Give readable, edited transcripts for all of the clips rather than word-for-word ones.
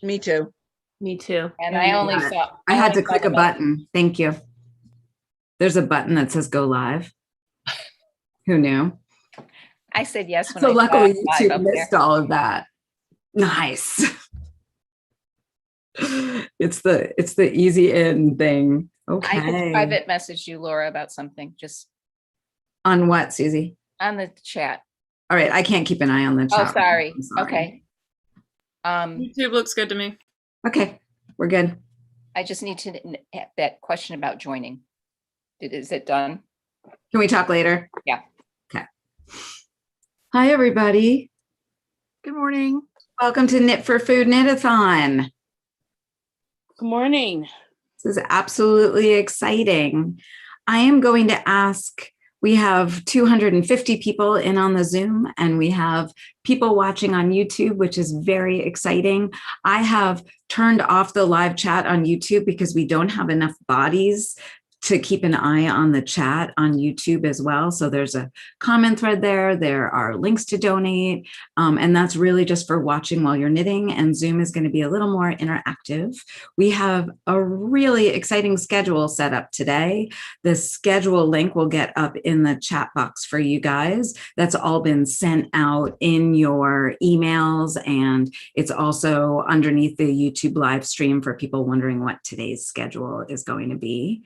Me too. Me too. And I only saw. I had to only saw click the a button. Thank you. There's a button that says go live. Who knew? I said yes when So I saw luckily live YouTube up missed there. all of that. Nice. It's the easy in thing. I could Okay. private message you, Laura, about something just On what, Susie? on the chat. All right, I can't keep an eye on the Oh, chat. sorry. I'm sorry. Okay. YouTube looks good to me. Okay, we're good. I just need to have that question about joining. Is it done? Can we talk later? Yeah. Okay. Hi, everybody. Good morning. Welcome to Knit for Food Knit-a-Thon. Good morning. This is absolutely exciting. I am going to ask, we have 250 people in on the Zoom, and we have people watching on YouTube, which is very exciting. I have turned off the live chat on YouTube because we don't have enough bodies to keep an eye on the chat on YouTube as well. So there's a comment thread there. There are links to donate. And that's really just for watching while you're knitting. And Zoom is going to be a little more interactive. We have a really exciting schedule set up today. The schedule link will get up in the chat box for you guys. That's all been sent out in your emails. And it's also underneath the YouTube live stream for people wondering what today's schedule is going to be.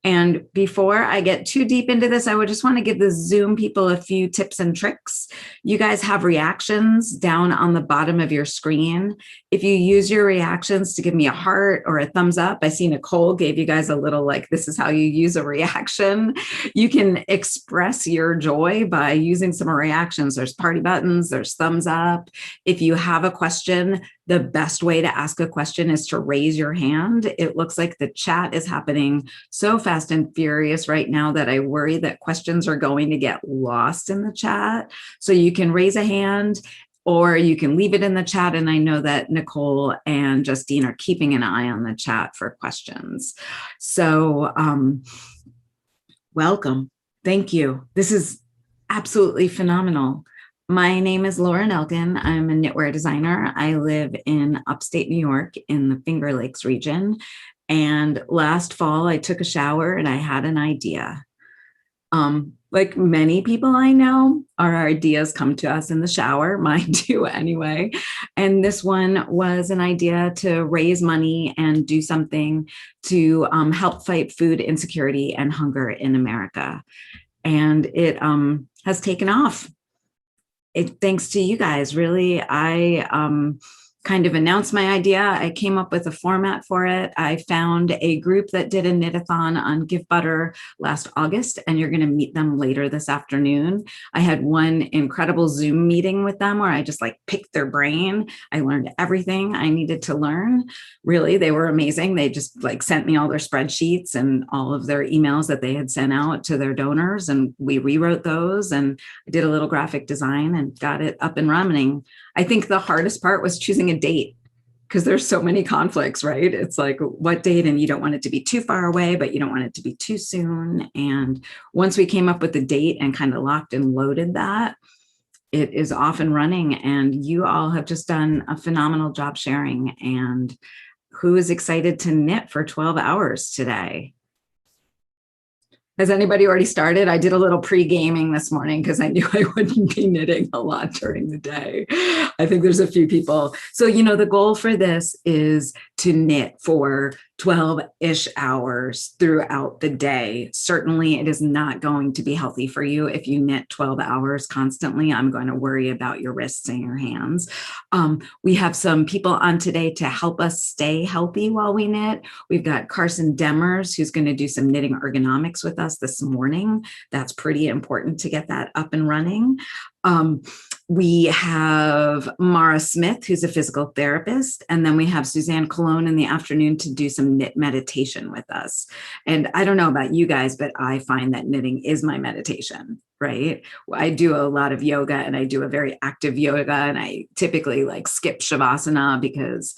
And before I get too deep into this, I would just want to give the Zoom people a few tips and tricks. You guys have reactions down on the bottom of your screen. If you use your reactions to give me a heart or a thumbs up, I see Nicole gave you guys a little like, this is how you use a reaction. You can express your joy by using some reactions. There's party buttons, there's thumbs up. If you have a question, the best way to ask a question is to raise your hand. It looks like the chat is happening so fast and furious right now that I worry that questions are going to get lost in the chat. So you can raise a hand or you can leave it in the chat. And I know that Nicole and Justine are keeping an eye on the chat for questions. So welcome. Thank you. This is absolutely phenomenal. My name is Lauren Elgin. I'm a knitwear designer. I live in upstate New York in the Finger Lakes region. And last fall, I took a shower and I had an idea. Like many people I know, our ideas come to us in the shower, mine do anyway. And this one was an idea to raise money and do something to help fight food insecurity and hunger in America. And it has taken off. Thanks to you guys, really. I kind of announced my idea. I came up with a format for it. I found a group that did a knit-a-thon on Give Butter last August, and you're going to meet them later this afternoon. I had one incredible Zoom meeting with them where I just like picked their brain. I learned everything I needed to learn. Really, they were amazing. They just like sent me all their spreadsheets and all of their emails that they had sent out to their donors, and we rewrote those, and I did a little graphic design and got it up and running. I think the hardest part was choosing a date because there's so many conflicts, right? It's like what date, and you don't want it to be too far away, but you don't want it to be too soon. And once we came up with the date and kind of locked and loaded that, it is off and running. And you all have just done a phenomenal job sharing. And who is excited to knit for 12 hours today? Has anybody already started? I did a little pre-gaming this morning because I knew I wouldn't be knitting a lot during the day. I think there's a few people. So, you know, the goal for this is to knit for 12-ish hours throughout the day. Certainly, it is not going to be healthy for you if you knit 12 hours constantly. I'm going to worry about your wrists and your hands. We have some people on today to help us stay healthy while we knit. We've got Carson Demers, who's going to do some knitting ergonomics with us this morning. That's pretty important to get that up and running. We have Mara Smith, who's a physical therapist, and then we have Suzanne Cologne in the afternoon to do some knit meditation with us. And I don't know about you guys, but I find that knitting is my meditation, right? I do a lot of yoga and I do a very active yoga, and I typically like skip Shavasana because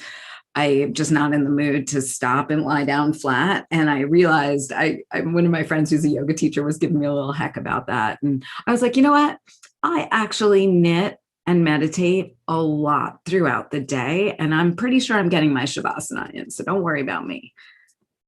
I'm just not in the mood to stop and lie down flat. And I realized one of my friends who's a yoga teacher was giving me a little heck about that. And I was like, you know what? I actually knit and meditate a lot throughout the day. And I'm pretty sure I'm getting my Shavasana in, so don't worry about me.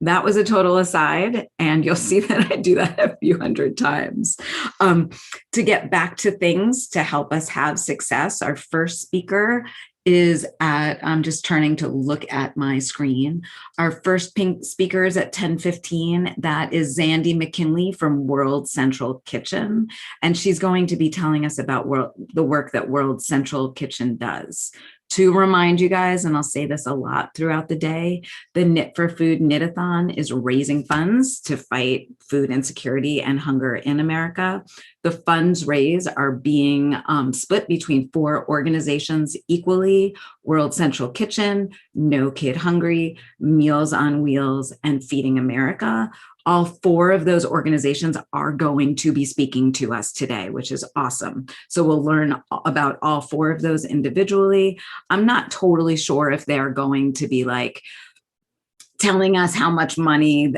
That was a total aside, and you'll see that I do that a few hundred times. To get back to things to help us have success, our first speaker is I'm just turning to look at my screen. Our first pink speaker is at 10:15. That is Zandy McKinley from World Central Kitchen. And she's going to be telling us about the work that World Central Kitchen does. To remind you guys, and I'll say this a lot throughout the day, the Knit for Food Knit-a-Thon is raising funds to fight food insecurity and hunger in America. The funds raised are being split between 4 organizations equally: World Central Kitchen, No Kid Hungry, Meals on Wheels, and Feeding America. All 4 of those organizations are going to be speaking to us today, which is awesome. So we'll learn about all 4 of those individually. I'm not totally sure if they're going to be like telling us how much money,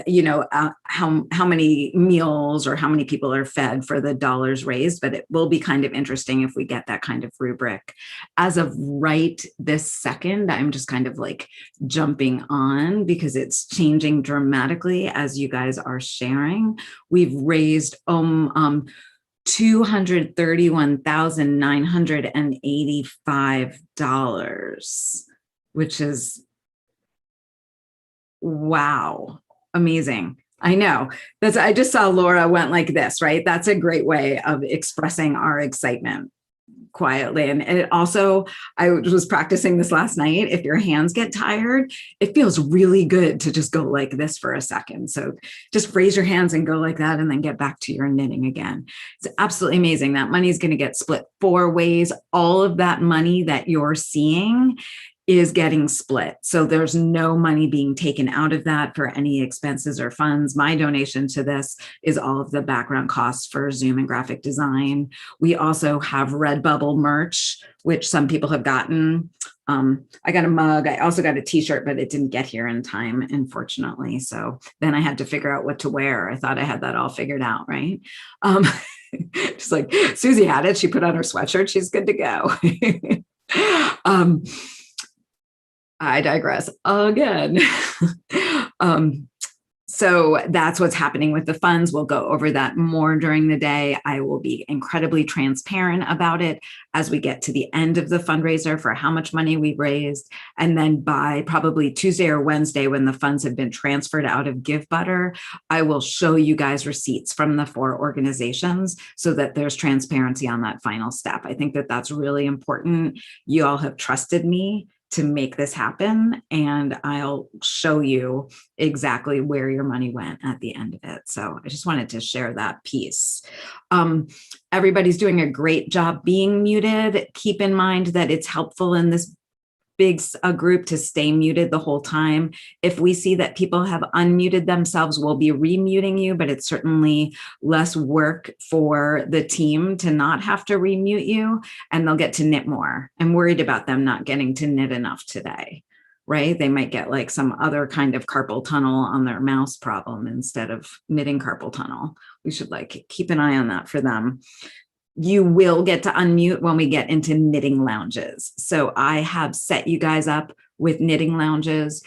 how many meals or how many people are fed for the dollars raised, but it will be kind of interesting if we get that kind of rubric. As of right this second, I'm just kind of like jumping on because it's changing dramatically as you guys are sharing. We've raised $231,985, which is wow, amazing. I know. I just saw Laura went like this, right? That's a great way of expressing our excitement quietly. And it also, I was practicing this last night. If your hands get tired, it feels really good to just go like this for a second. So just raise your hands and go like that, and then get back to your knitting again. It's absolutely amazing. That money is going to get split 4 ways. All of that money that you're seeing is getting split. So there's no money being taken out of that for any expenses or funds. My donation to this is all of the background costs for Zoom and graphic design. We also have Redbubble merch, which some people have gotten. I got a mug. I also got a t-shirt, but it didn't get here in time, unfortunately. So then I had to figure out what to wear. I thought I had that all figured out, right? Just like Susie had it. She put on her sweatshirt. She's good to go. I digress again. So that's what's happening with the funds. We'll go over that more during the day. I will be incredibly transparent about it as we get to the end of the fundraiser for how much money we raised. And then by probably Tuesday or Wednesday, when the funds have been transferred out of GiveButter, I will show you guys receipts from the 4 organizations so that there's transparency on that final step. I think that that's really important. You all have trusted me to make this happen, and I'll show you exactly where your money went at the end of it. So I just wanted to share that piece. Everybody's doing a great job being muted. Keep in mind that it's helpful in this big group to stay muted the whole time. If we see that people have unmuted themselves, we'll be remuting you, but it's certainly less work for the team to not have to remute you, and they'll get to knit more. I'm worried about them not getting to knit enough today, right? They might get like some other kind of carpal tunnel on their mouse problem instead of knitting carpal tunnel. We should like keep an eye on that for them. You will get to unmute when we get into knitting lounges. So I have set you guys up with knitting lounges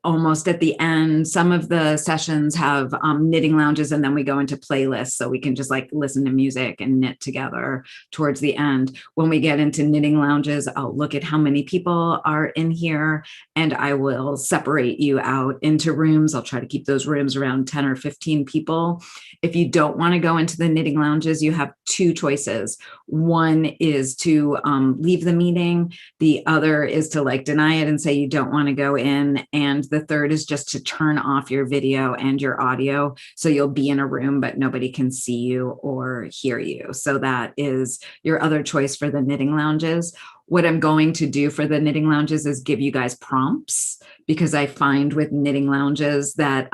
almost at the end. Some of the sessions have knitting lounges, and then we go into playlists so we can just like listen to music and knit together towards the end. When we get into knitting lounges, I'll look at how many people are in here, and I will separate you out into rooms. I'll try to keep those rooms around 10 or 15 people. If you don't want to go into the knitting lounges, you have 2 choices. One is to leave the meeting. The other is to like deny it and say you don't want to go in. And the third is just to turn off your video and your audio. So you'll be in a room, but nobody can see you or hear you. So that is your other choice for the knitting lounges. What I'm going to do for the knitting lounges is give you guys prompts, because I find with knitting lounges that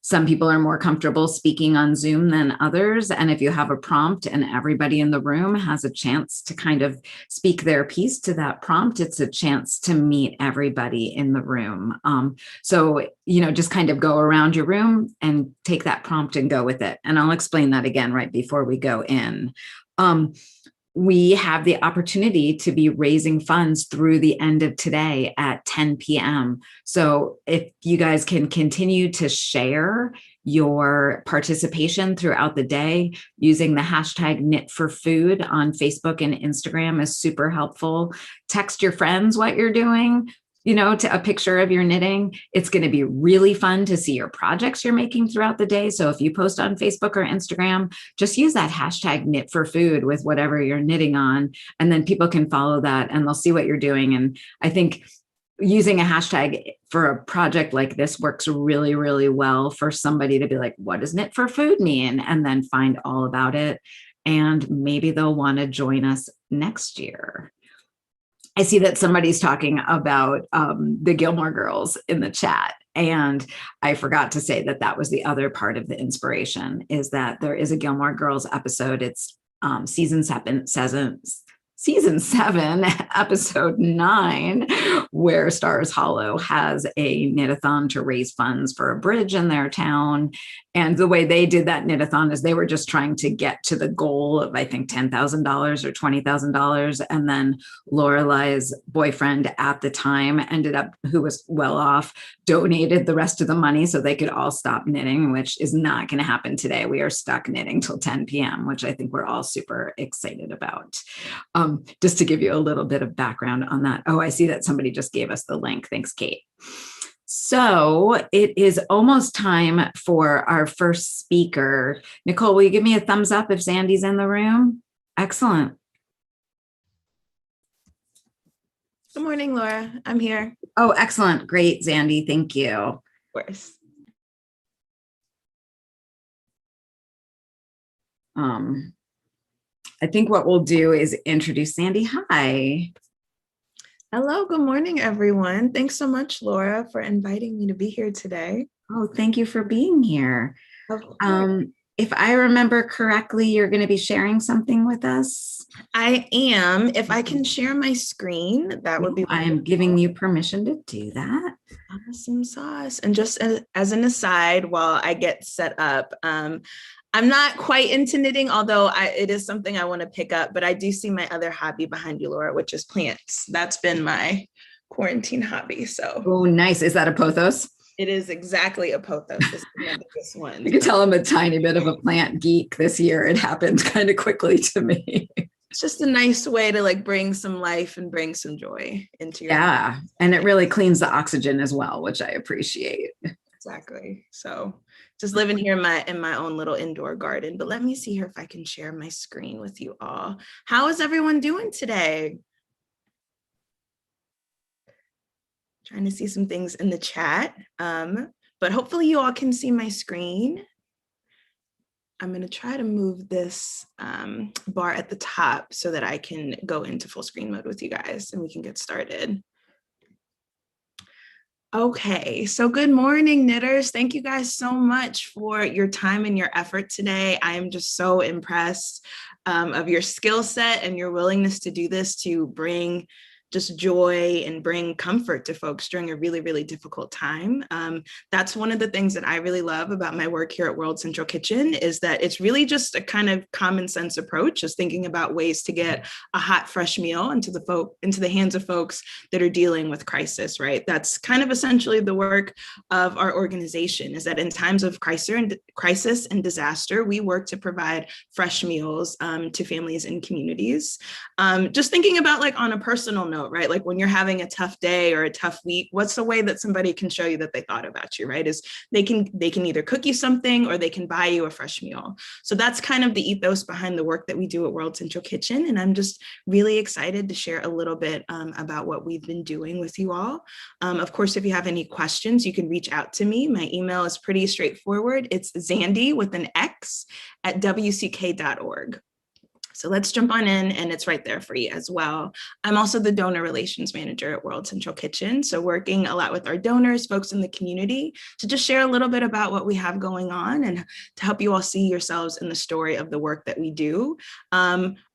some people are more comfortable speaking on Zoom than others. And if you have a prompt and everybody in the room has a chance to kind of speak their piece to that prompt, it's a chance to meet everybody in the room. So, just kind of go around your room and take that prompt and go with it. And I'll explain that again right before we go in. we have the opportunity to be raising funds through the end of today at 10 p.m. So if you guys can continue to share your participation throughout the day using the hashtag Knit for Food on Facebook and Instagram is super helpful. Text your friends what you're doing, to a picture of your knitting. It's going to be really fun to see your projects you're making throughout the day. So if you post on Facebook or Instagram, just use that hashtag Knit for Food with whatever you're knitting on, and then people can follow that and they'll see what you're doing. And I think using a hashtag for a project like this works really, really well for somebody to be like, what does Knit for Food mean? And then find all about it. And maybe they'll want to join us next year. I see that somebody's talking about the Gilmore Girls in the chat. And I forgot to say that was the other part of the inspiration, is that there is a Gilmore Girls episode. It's season 7, episode 9, where Stars Hollow has a knit-a-thon to raise funds for a bridge in their town. And the way they did that knit-a-thon is they were just trying to get to the goal of, I think, $10,000 or $20,000. And then Lorelai's boyfriend at the time who was well off, donated the rest of the money so they could all stop knitting, which is not going to happen today. We are stuck knitting till 10 p.m., which I think we're all super excited about. Just to give you a little bit of background on that. Oh, I see that somebody just gave us the link. Thanks, Kate. So it is almost time for our first speaker. Nicole, will you give me a thumbs up if Zandy's in the room? Excellent. Good morning, Laura. I'm here. Oh, excellent. Great, Zandy. Thank you. Of course. I think what we'll do is introduce Sandy. Hi. Hello, good morning, everyone. Thanks so much, Laura, for inviting me to be here today. Oh, thank you for being here. Of course. If I remember correctly, you're going to be sharing something with us. I am. If I can share my screen, that would be wonderful. I am giving you permission to do that. Awesome sauce. And just as an aside, while I get set up, I'm not quite into knitting, although it is something I want to pick up, but I do see my other hobby behind you, Laura, which is plants. That's been my quarantine hobby. So. Oh, nice. Is that a pothos? It is exactly a pothos. This is my biggest one. You can tell I'm a tiny bit of a plant geek this year. It happened kind of quickly to me. It's just a nice way to like bring some life and bring some joy into your life. And it really cleans the oxygen as well, which I appreciate. Exactly. So just living here in my own little indoor garden. But let me see here if I can share my screen with you all. How is everyone doing today? Trying to see some things in the chat, but hopefully you all can see my screen. I'm going to try to move this bar at the top so that I can go into full screen mode with you guys and we can get started. Okay, so good morning, knitters. Thank you guys so much for your time and your effort today. I am just so impressed of your skill set and your willingness to do this, to bring just joy and bring comfort to folks during a really, really difficult time. That's one of the things that I really love about my work here at World Central Kitchen, is that it's really just a kind of common sense approach, just thinking about ways to get a hot, fresh meal into the hands of folks that are dealing with crisis, right? That's kind of essentially the work of our organization, is that in times of crisis and disaster, we work to provide fresh meals to families and communities. Just thinking about like on a personal note, right? Like when you're having a tough day or a tough week, what's the way that somebody can show you that they thought about you, right? Is they can either cook you something or they can buy you a fresh meal. So that's kind of the ethos behind the work that we do at World Central Kitchen. And I'm just really excited to share a little bit about what we've been doing with you all. Of course, if you have any questions, you can reach out to me. My email is pretty straightforward. It's Zandy with an X at wck.org. So let's jump on in, and it's right there for you as well. I'm also the donor relations manager at World Central Kitchen. So working a lot with our donors, folks in the community, to just share a little bit about what we have going on and to help you all see yourselves in the story of the work that we do.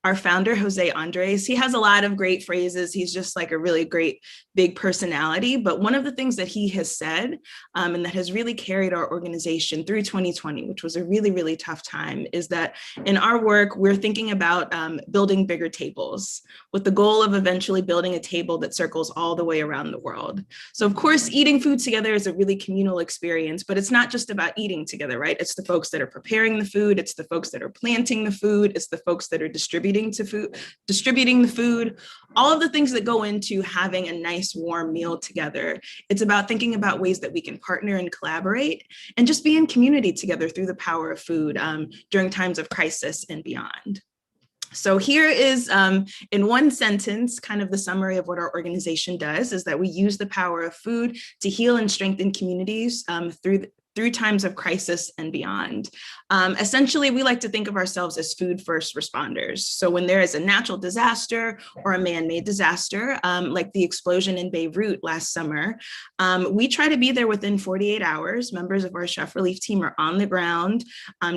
our founder, Jose Andres. He has a lot of great phrases. He's just like a really great big personality. But one of the things that he has said and that has really carried our organization through 2020, which was a really, really tough time, is that in our work, we're thinking about building bigger tables with the goal of eventually building a table that circles all the way around the world. So of course, eating food together is a really communal experience, but it's not just about eating together, right? It's the folks that are preparing the food. It's the folks that are planting the food. It's the folks that are distributing the food, all of the things that go into having a nice warm meal together. It's about thinking about ways that we can partner and collaborate and just be in community together through the power of food during times of crisis and beyond. So here is, in one sentence, kind of the summary of what our organization does, is that we use the power of food to heal and strengthen communities through times of crisis and beyond. Essentially, we like to think of ourselves as food first responders. So when there is a natural disaster or a man-made disaster, like the explosion in Beirut last summer, we try to be there within 48 hours. Members of our chef relief team are on the ground,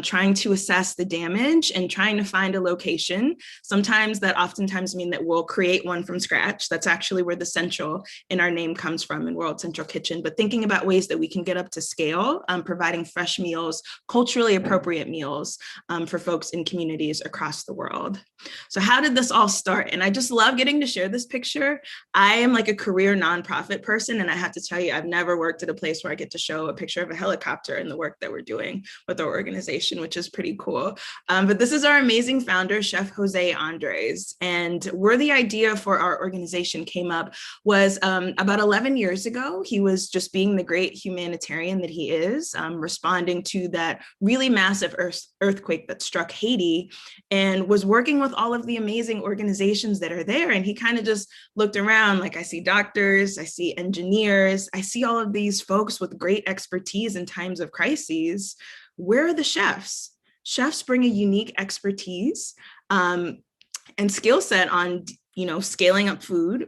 trying to assess the damage and trying to find a location. Sometimes that oftentimes mean that we'll create one from scratch. That's actually where the central in our name comes from, in World Central Kitchen, but thinking about ways that we can get up to scale, providing fresh meals, culturally appropriate meals for folks in communities across the world. So how did this all start? And I just love getting to share this picture. I am like a career nonprofit person, and I have to tell you, I've never worked at a place where I get to show a picture of a helicopter in the work that we're doing with our organization, which is pretty cool. But this is our amazing founder, Chef Jose Andres. And where the idea for our organization came up was about 11 years ago. He was just being the great humanitarian that he is, responding to that really massive earthquake that struck Haiti, and was working with all of the amazing organizations that are there. And he kind of just looked around, like, I see doctors, I see engineers, I see all of these folks with great expertise in times of crises. Where are the chefs? Chefs bring a unique expertise and skill set on, scaling up food,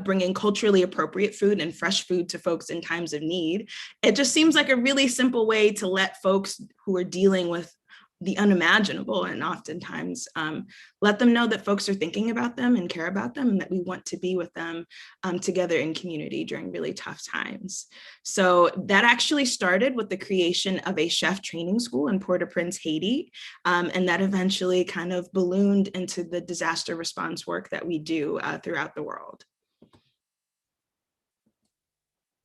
bringing culturally appropriate food and fresh food to folks in times of need. It just seems like a really simple way to let folks who are dealing with the unimaginable, and oftentimes let them know that folks are thinking about them and care about them, and that we want to be with them together in community during really tough times. So that actually started with the creation of a chef training school in Port-au-Prince, Haiti, and that eventually kind of ballooned into the disaster response work that we do throughout the world.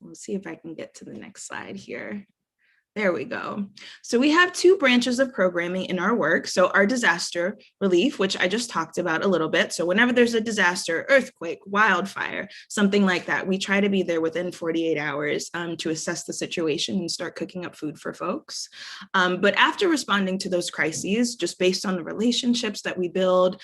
We'll see if I can get to the next slide here. There we go. So we have two branches of programming in our work. So our disaster relief, which I just talked about a little bit. So whenever there's a disaster, earthquake, wildfire, something like that, we try to be there within 48 hours to assess the situation and start cooking up food for folks. But after responding to those crises, just based on the relationships that we build,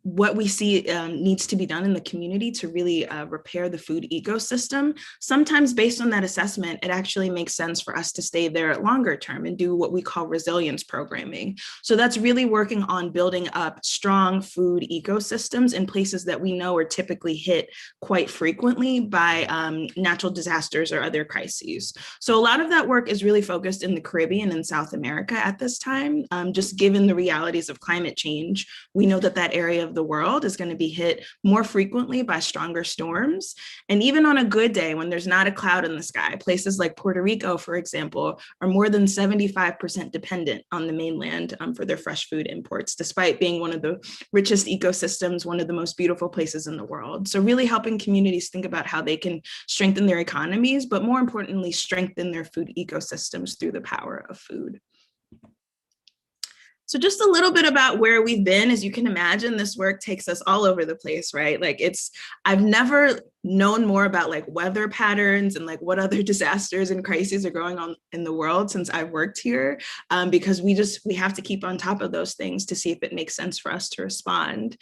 what we see needs to be done in the community to really repair the food ecosystem. Sometimes based on that assessment, it actually makes sense for us to stay there longer term and do what we call resilience programming. So that's really working on building up strong food ecosystems in places that we know are typically hit quite frequently by natural disasters or other crises. So a lot of that work is really focused in the Caribbean and South America at this time. Just given the realities of climate change, we know that that area of the world is going to be hit more frequently by stronger storms. And even on a good day, when there's not a cloud in the sky, places like Puerto Rico, for example, are more than 75% dependent on the mainland for their fresh food imports, despite being one of the richest ecosystems, one of the most beautiful places in the world. So really helping communities think about how they can strengthen their economies, but more importantly, strengthen their food ecosystems through the power of food. So just a little bit about where we've been. As you can imagine, this work takes us all over the place, right? Like I've never known more about like weather patterns and like what other disasters and crises are going on in the world since I've worked here, because we have to keep on top of those things to see if it makes sense for us to respond.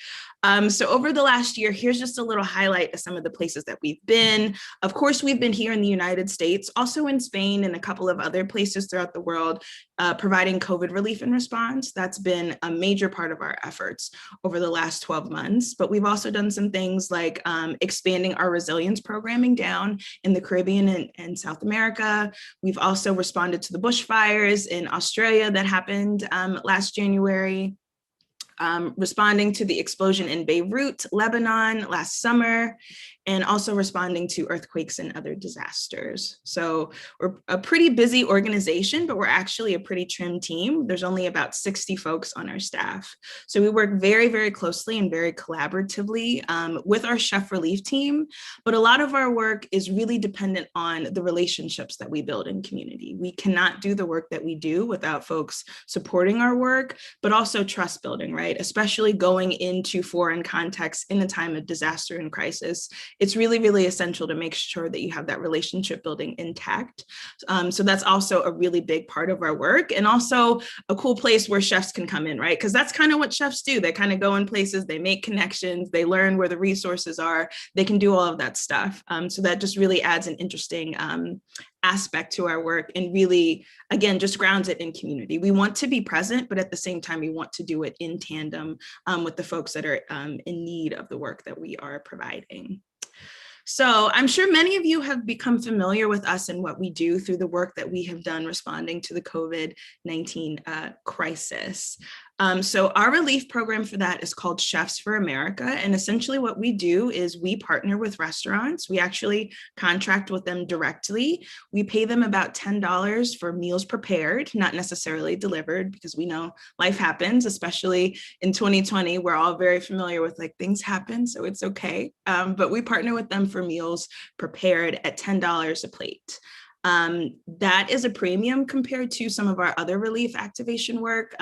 So over the last year, here's just a little highlight of some of the places that we've been. Of course, we've been here in the United States, also in Spain and a couple of other places throughout the world, providing COVID relief and response. That's been a major part of our efforts over the last 12 months. But we've also done some things like expanding our resilience programming down in the Caribbean and South America. We've also responded to the bushfires in Australia that happened last January. responding to the explosion in Beirut, Lebanon last summer, and also responding to earthquakes and other disasters. So we're a pretty busy organization, but we're actually a pretty trim team. There's only about 60 folks on our staff. So we work very, very closely and very collaboratively with our chef relief team. But a lot of our work is really dependent on the relationships that we build in community. We cannot do the work that we do without folks supporting our work, but also trust building, right? Especially going into foreign contexts in a time of disaster and crisis. It's really, really essential to make sure that you have that relationship building intact. So that's also a really big part of our work, and also a cool place where chefs can come in, right? Because that's kind of what chefs do. They kind of go in places, they make connections, they learn where the resources are, they can do all of that stuff. So that just really adds an interesting aspect to our work, and really, again, just grounds it in community. We want to be present, but at the same time, we want to do it in tandem with the folks that are in need of the work that we are providing. So I'm sure many of you have become familiar with us and what we do through the work that we have done responding to the COVID-19 crisis. So our relief program for that is called Chefs for America. And essentially what we do is we partner with restaurants. We actually contract with them directly. We pay them about $10 for meals prepared, not necessarily delivered, because we know life happens, especially in 2020. We're all very familiar with like things happen, so it's okay. But we partner with them for meals prepared at $10 a plate. That is a premium compared to some of our other relief activation work.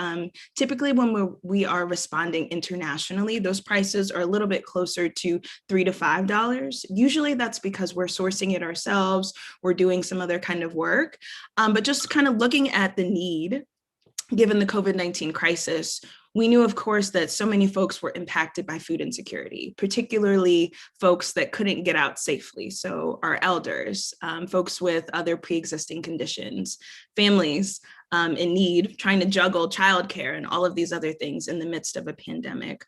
Typically when we are responding internationally, those prices are a little bit closer to $3 to $5. Usually that's because we're sourcing it ourselves, we're doing some other kind of work, but just kind of looking at the need, given the COVID-19 crisis, we knew, of course, that so many folks were impacted by food insecurity, particularly folks that couldn't get out safely. So our elders, folks with other pre-existing conditions, families in need, trying to juggle childcare and all of these other things in the midst of a pandemic.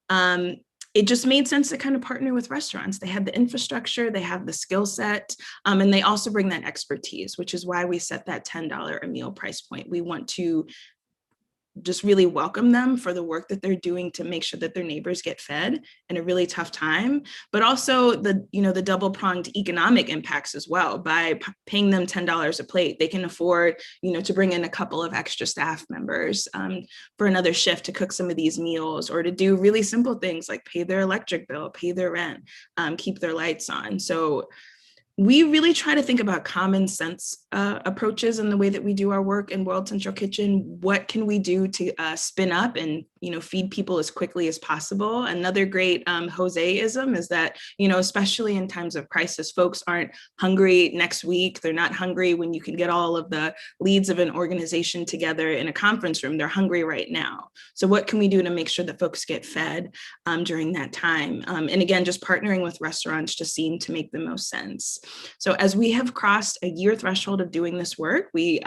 It just made sense to kind of partner with restaurants. They have the infrastructure, they have the skill set, and they also bring that expertise, which is why we set that $10 a meal price point. We want to just really welcome them for the work that they're doing to make sure that their neighbors get fed in a really tough time, but also the double-pronged economic impacts as well. By paying them $10 a plate, they can afford, to bring in a couple of extra staff members for another shift to cook some of these meals, or to do really simple things like pay their electric bill, pay their rent, keep their lights on. So we really try to think about common sense approaches in the way that we do our work in World Central Kitchen. What can we do to spin up and feed people as quickly as possible? Another great Jose-ism is that, especially in times of crisis, folks aren't hungry next week. They're not hungry when you can get all of the leads of an organization together in a conference room. They're hungry right now. So what can we do to make sure that folks get fed during that time? And again, just partnering with restaurants just seemed to make the most sense. So as we have crossed a year threshold of doing this work, we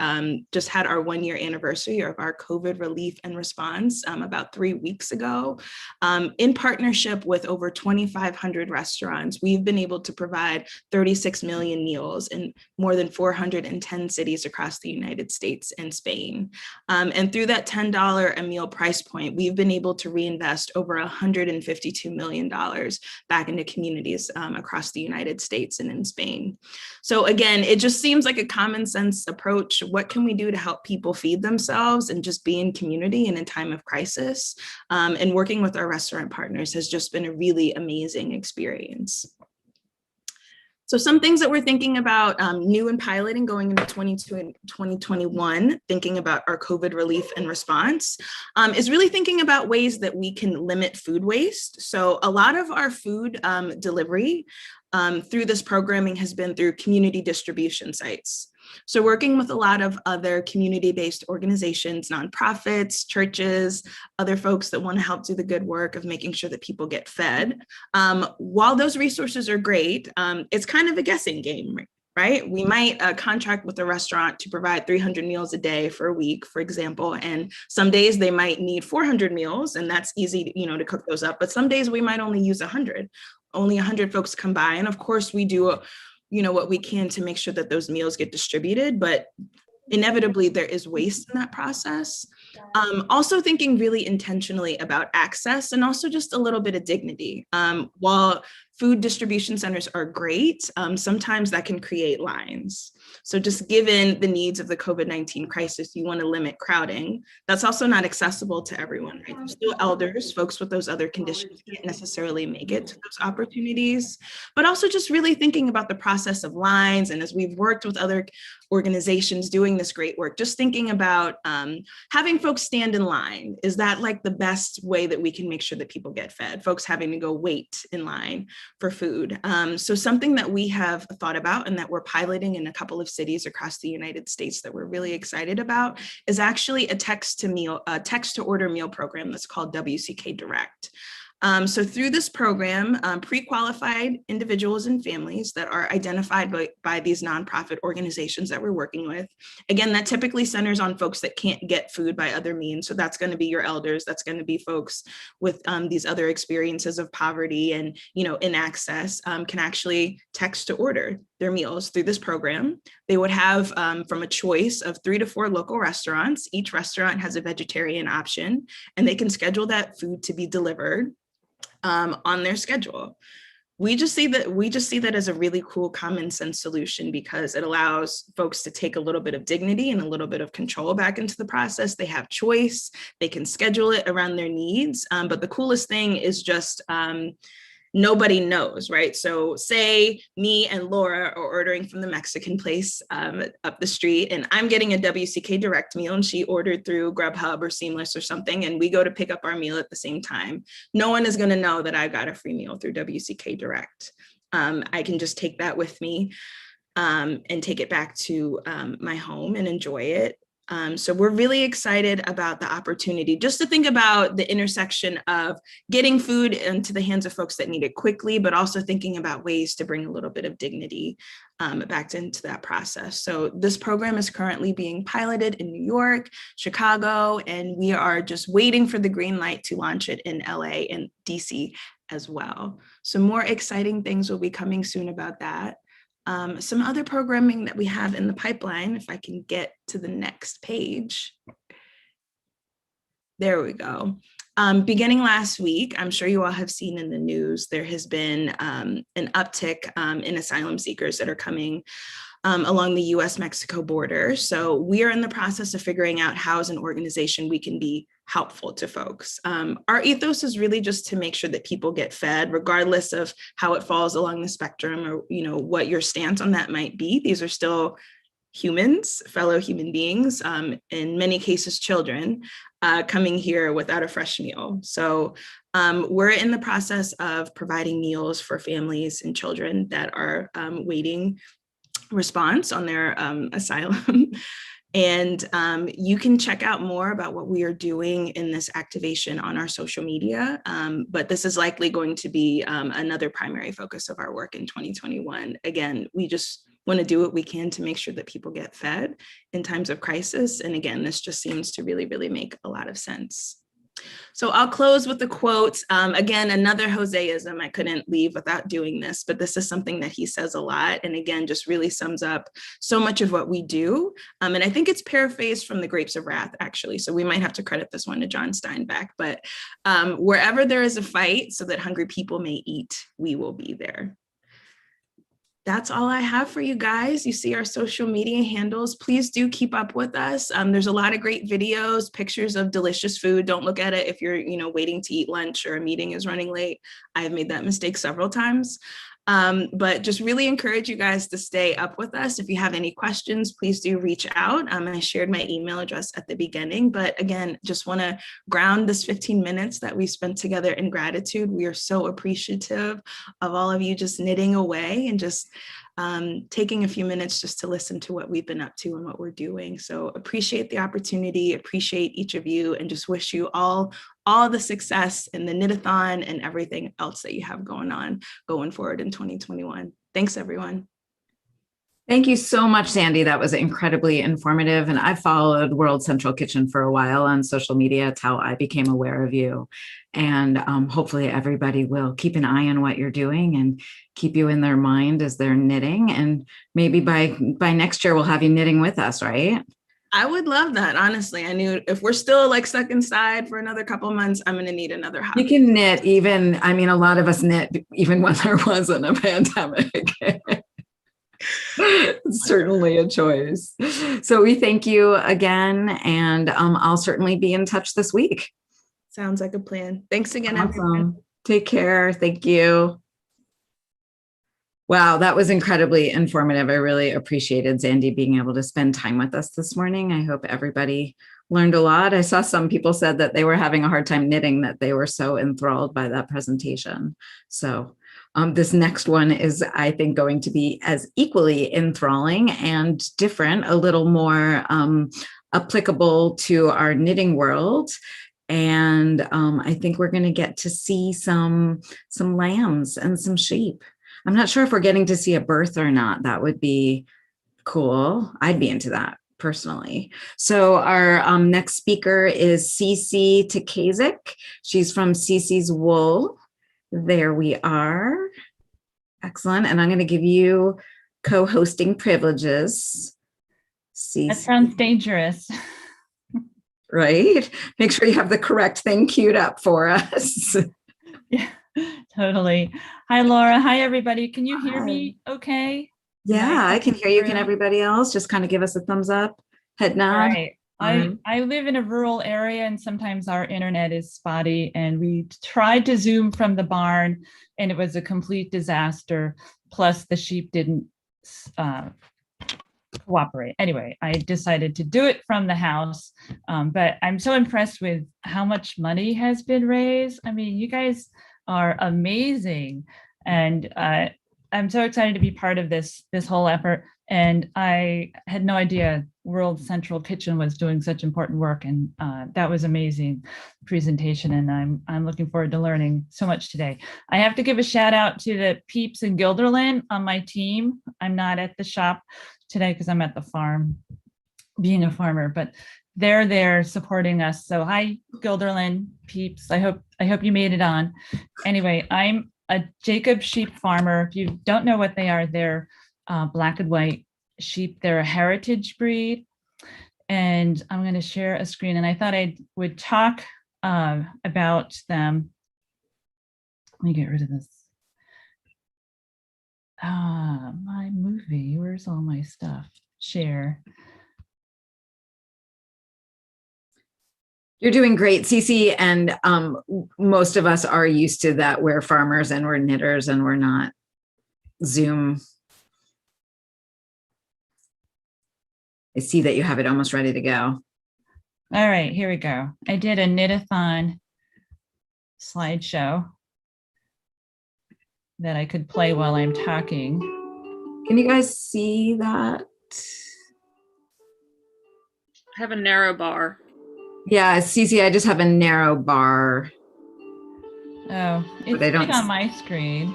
just had our 1-year anniversary of our COVID relief and response about 3 weeks ago. In partnership with over 2,500 restaurants, we've been able to provide 36 million meals in more than 410 cities across the United States and Spain. And through that $10 a meal price point, we've been able to reinvest over $152 million back into communities across the United States and in Spain. So again, it just seems like a common sense approach. What can we do to help people feed themselves and just be in community in a time of crisis? And working with our restaurant partners has just been a really amazing experience. So some things that we're thinking about new and piloting going into 2021, thinking about our COVID relief and response, is really thinking about ways that we can limit food waste. So a lot of our food delivery through this programming has been through community distribution sites. So working with a lot of other community-based organizations, nonprofits, churches, other folks that want to help do the good work of making sure that people get fed. While those resources are great, it's kind of a guessing game, right? We might contract with a restaurant to provide 300 meals a day for a week, for example, and some days they might need 400 meals, and that's easy to cook those up, but some days we might only use 100. Only 100 folks come by, and of course we do what we can to make sure that those meals get distributed, but inevitably there is waste in that process. Also thinking really intentionally about access and also just a little bit of dignity. While food distribution centers are great, sometimes that can create lines. So just given the needs of the COVID-19 crisis, you want to limit crowding. That's also not accessible to everyone, right? There's still elders, folks with those other conditions can't necessarily make it to those opportunities, but also just really thinking about the process of lines. And as we've worked with other organizations doing this great work, just thinking about having folks stand in line. Is that like the best way that we can make sure that people get fed? Folks having to go wait in line for food. So something that we have thought about and that we're piloting in a couple of cities across the United States that we're really excited about is actually a text to order meal program that's called WCK Direct. So through this program, pre-qualified individuals and families that are identified by these nonprofit organizations that we're working with, again, that typically centers on folks that can't get food by other means. So that's going to be your elders, that's going to be folks with these other experiences of poverty and, inaccess, can actually text to order their meals through this program. They would have from a choice of 3 to 4 local restaurants. Each restaurant has a vegetarian option, and they can schedule that food to be delivered on their schedule. We just see that as a really cool common sense solution because it allows folks to take a little bit of dignity and a little bit of control back into the process. They have choice, they can schedule it around their needs. But the coolest thing is just nobody knows, right? So say me and Laura are ordering from the Mexican place up the street, and I'm getting a WCK Direct meal and she ordered through Grubhub or Seamless or something, and we go to pick up our meal at the same time. No one is going to know that I got a free meal through WCK Direct. I can just take that with me and take it back to my home and enjoy it. So we're really excited about the opportunity just to think about the intersection of getting food into the hands of folks that need it quickly, but also thinking about ways to bring a little bit of dignity back into that process. So this program is currently being piloted in New York, Chicago, and we are just waiting for the green light to launch it in LA and DC as well. So more exciting things will be coming soon about that. Some other programming that we have in the pipeline, if I can get to the next page. There we go. Beginning last week, I'm sure you all have seen in the news, there has been an uptick in asylum seekers that are coming along the US-Mexico border. So we are in the process of figuring out how as an organization we can be helpful to folks. Our ethos is really just to make sure that people get fed, regardless of how it falls along the spectrum or what your stance on that might be. These are still humans, fellow human beings, in many cases children, coming here without a fresh meal. So we're in the process of providing meals for families and children that are waiting response on their asylum. And you can check out more about what we are doing in this activation on our social media. But this is likely going to be another primary focus of our work in 2021. Again, we just want to do what we can to make sure that people get fed in times of crisis. And again, this just seems to really, really make a lot of sense. So I'll close with the quote. Again, another Joseism. I couldn't leave without doing this, but this is something that he says a lot. And again, just really sums up so much of what we do. And I think it's paraphrased from The Grapes of Wrath, actually. So we might have to credit this one to John Steinbeck. But wherever there is a fight so that hungry people may eat, we will be there. That's all I have for you guys. You see our social media handles. Please do keep up with us. There's a lot of great videos, pictures of delicious food. Don't look at it if you're, waiting to eat lunch or a meeting is running late. I've made that mistake several times. But just really encourage you guys to stay up with us. If you have any questions, please do reach out. I shared my email address at the beginning, but again, just want to ground this 15 minutes that we spent together in gratitude. We are so appreciative of all of you just knitting away and just taking a few minutes just to listen to what we've been up to and what we're doing. So appreciate the opportunity, appreciate each of you, and just wish you all the success in the Knit-a-Thon and everything else that you have going forward in 2021. Thanks, everyone. Thank you so much, Sandy. That was incredibly informative. And I followed World Central Kitchen for a while on social media. It's how I became aware of you. And hopefully everybody will keep an eye on what you're doing and keep you in their mind as they're knitting. And maybe by next year, we'll have you knitting with us, right? I would love that. Honestly, I knew if we're still like stuck inside for another couple of months, I'm going to need another hobby. You can knit even, I mean, a lot of us knit even when there wasn't a pandemic. It's certainly a choice. So we thank you again, and I'll certainly be in touch this week. Sounds like a plan. Thanks again, everyone. Awesome. Take care. Thank you. Wow, that was incredibly informative. I really appreciated Zandy being able to spend time with us this morning. I hope everybody learned a lot. I saw some people said that they were having a hard time knitting, that they were so enthralled by that presentation. So this next one is, I think, going to be as equally enthralling and different, a little more applicable to our knitting world. And I think we're going to get to see some lambs and some sheep. I'm not sure if we're getting to see a birth or not. That would be cool. I'd be into that personally. So our next speaker is Cece Takazik. She's from Cece's Wool. There we are. Excellent. And I'm going to give you co-hosting privileges. Cece. That sounds dangerous. Right? Make sure you have the correct thing queued up for us. Yeah, totally. Hi, Laura. Hi, everybody. Can you hear Hi. me okay? Yeah, I can hear you. Can Through? everybody else? Just kind of give us a thumbs up, head nod. Right. I live in a rural area, and sometimes our internet is spotty, and we tried to Zoom from the barn and it was a complete disaster. Plus the sheep didn't cooperate. Anyway, I decided to do it from the house, but I'm so impressed with how much money has been raised. I mean, you guys are amazing, and I'm so excited to be part of this whole effort. And I had no idea World Central Kitchen was doing such important work, and that was amazing presentation. And I'm looking forward to learning so much today. I have to give a shout out to the peeps in Guilderland on my team. I'm not at the shop today because I'm at the farm, being a farmer, but they're there supporting us. So hi, Guilderland peeps. I hope you made it on. Anyway, I'm a Jacob sheep farmer. If you don't know what they are, they're black and white sheep. They're a heritage breed. And I'm going to share a screen. And I thought I would talk about them. Let me get rid of this. My movie. Where's all my stuff? Share. You're doing great, Cece. And most of us are used to that. We're farmers and we're knitters and we're not Zoom. I see that you have it almost ready to go. All right, here we go. I did a Knit-a-Thon slideshow that I could play while I'm talking. Can you guys see that? I have a narrow bar. Yeah, Cece, I just have a narrow bar. Oh, it's I don't big on my screen.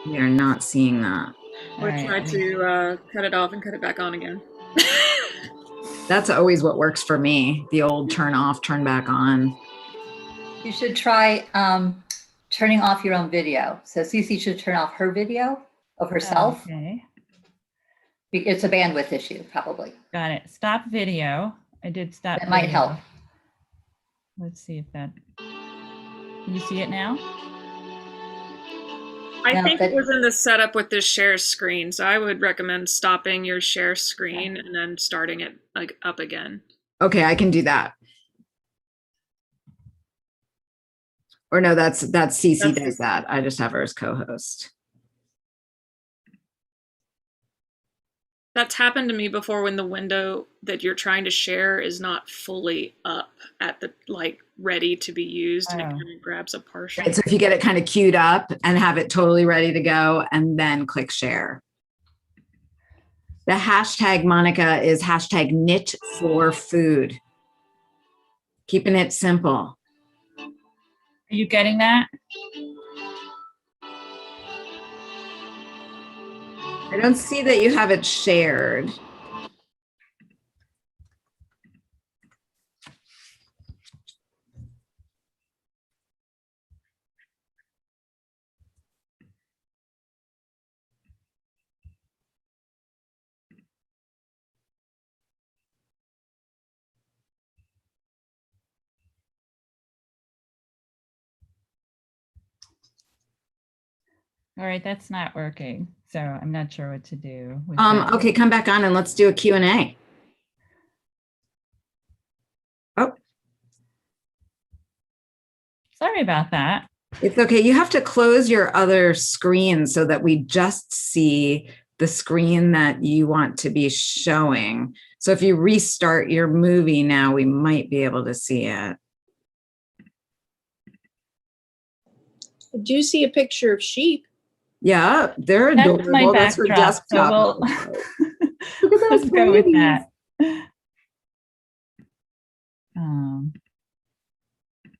We are not seeing that. Or All try right. to cut it off and cut it back on again. That's always what works for me. The old turn off, turn back on. You should try turning off your own video. So Cece should turn off her video of herself. Okay, It's a bandwidth issue, probably. got it. Stop video. I did stop. That might video. help. Let's see if that. Can you see it now? I No, think but- it was in the setup with this share screen, so I would recommend stopping your share screen and then starting it like up again. Okay, I can do that. Or no, that's Cece That's does that. I just have her as co-host. That's happened to me before when the window that you're trying to share is not fully up at the like ready to be used, and it Oh. kind of grabs a partial. Right, so if you get it kind of queued up and have it totally ready to go and then click share. The hashtag, Monica, is hashtag knit for food. Keeping it simple. Are you getting that? I don't see that you have it shared. All right, that's not working. So I'm not sure what to do with that. Okay, come back on and let's do a Q&A. Oh, Sorry about that. it's okay. You have to close your other screen so that we just see the screen that you want to be showing. So if you restart your movie now, we might be able to see it. I do see a picture of sheep. Yeah, they're That's adorable. my That's her backdrop. So desktop. we'll Look at those let's go with babies. that.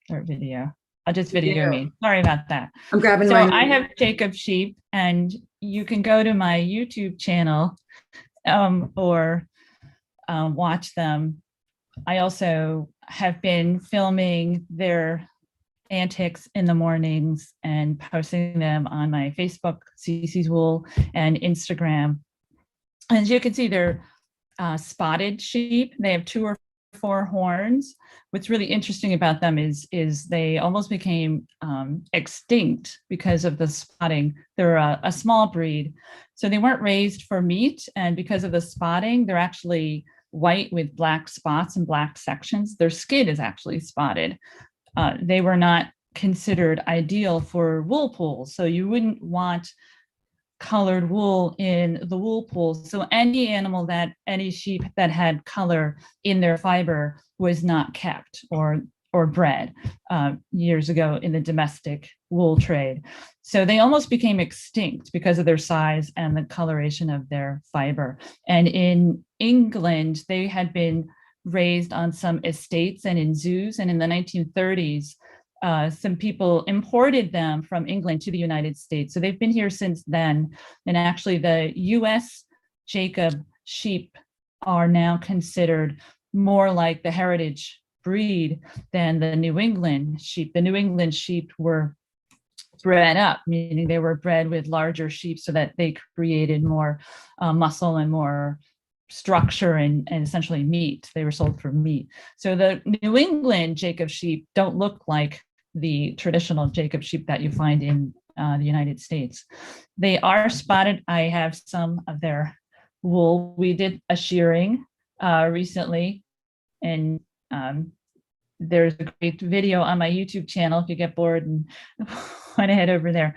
Start video. I'll just video me. Sorry about that. I'm grabbing So my. I have Jacob sheep, and you can go to my YouTube channel or watch them. I also have been filming their antics in the mornings and posting them on my Facebook, Cece's Wool, and Instagram. As you can see, they're spotted sheep. They have 2 or 4 horns. What's really interesting about them is they almost became extinct because of the spotting. They're a small breed, so they weren't raised for meat, and because of the spotting, they're actually white with black spots and black sections. Their skin is actually spotted. They were not considered ideal for wool pools, so you wouldn't want colored wool in the wool pools. So any sheep that had color in their fiber was not kept or bred years ago in the domestic wool trade. So they almost became extinct because of their size and the coloration of their fiber. And in England, they had been raised on some estates and in zoos. And in the 1930s, some people imported them from England to the United States. So they've been here since then. And actually the US Jacob sheep are now considered more like the heritage breed than the New England sheep. The New England sheep were bred up, meaning they were bred with larger sheep so that they created more muscle and more structure and essentially meat. They were sold for meat. So the New England Jacob sheep don't look like the traditional Jacob sheep that you find in the United States. They are spotted. I have some of their wool. We did a shearing recently, and there's a great video on my YouTube channel if you get bored and want to head over there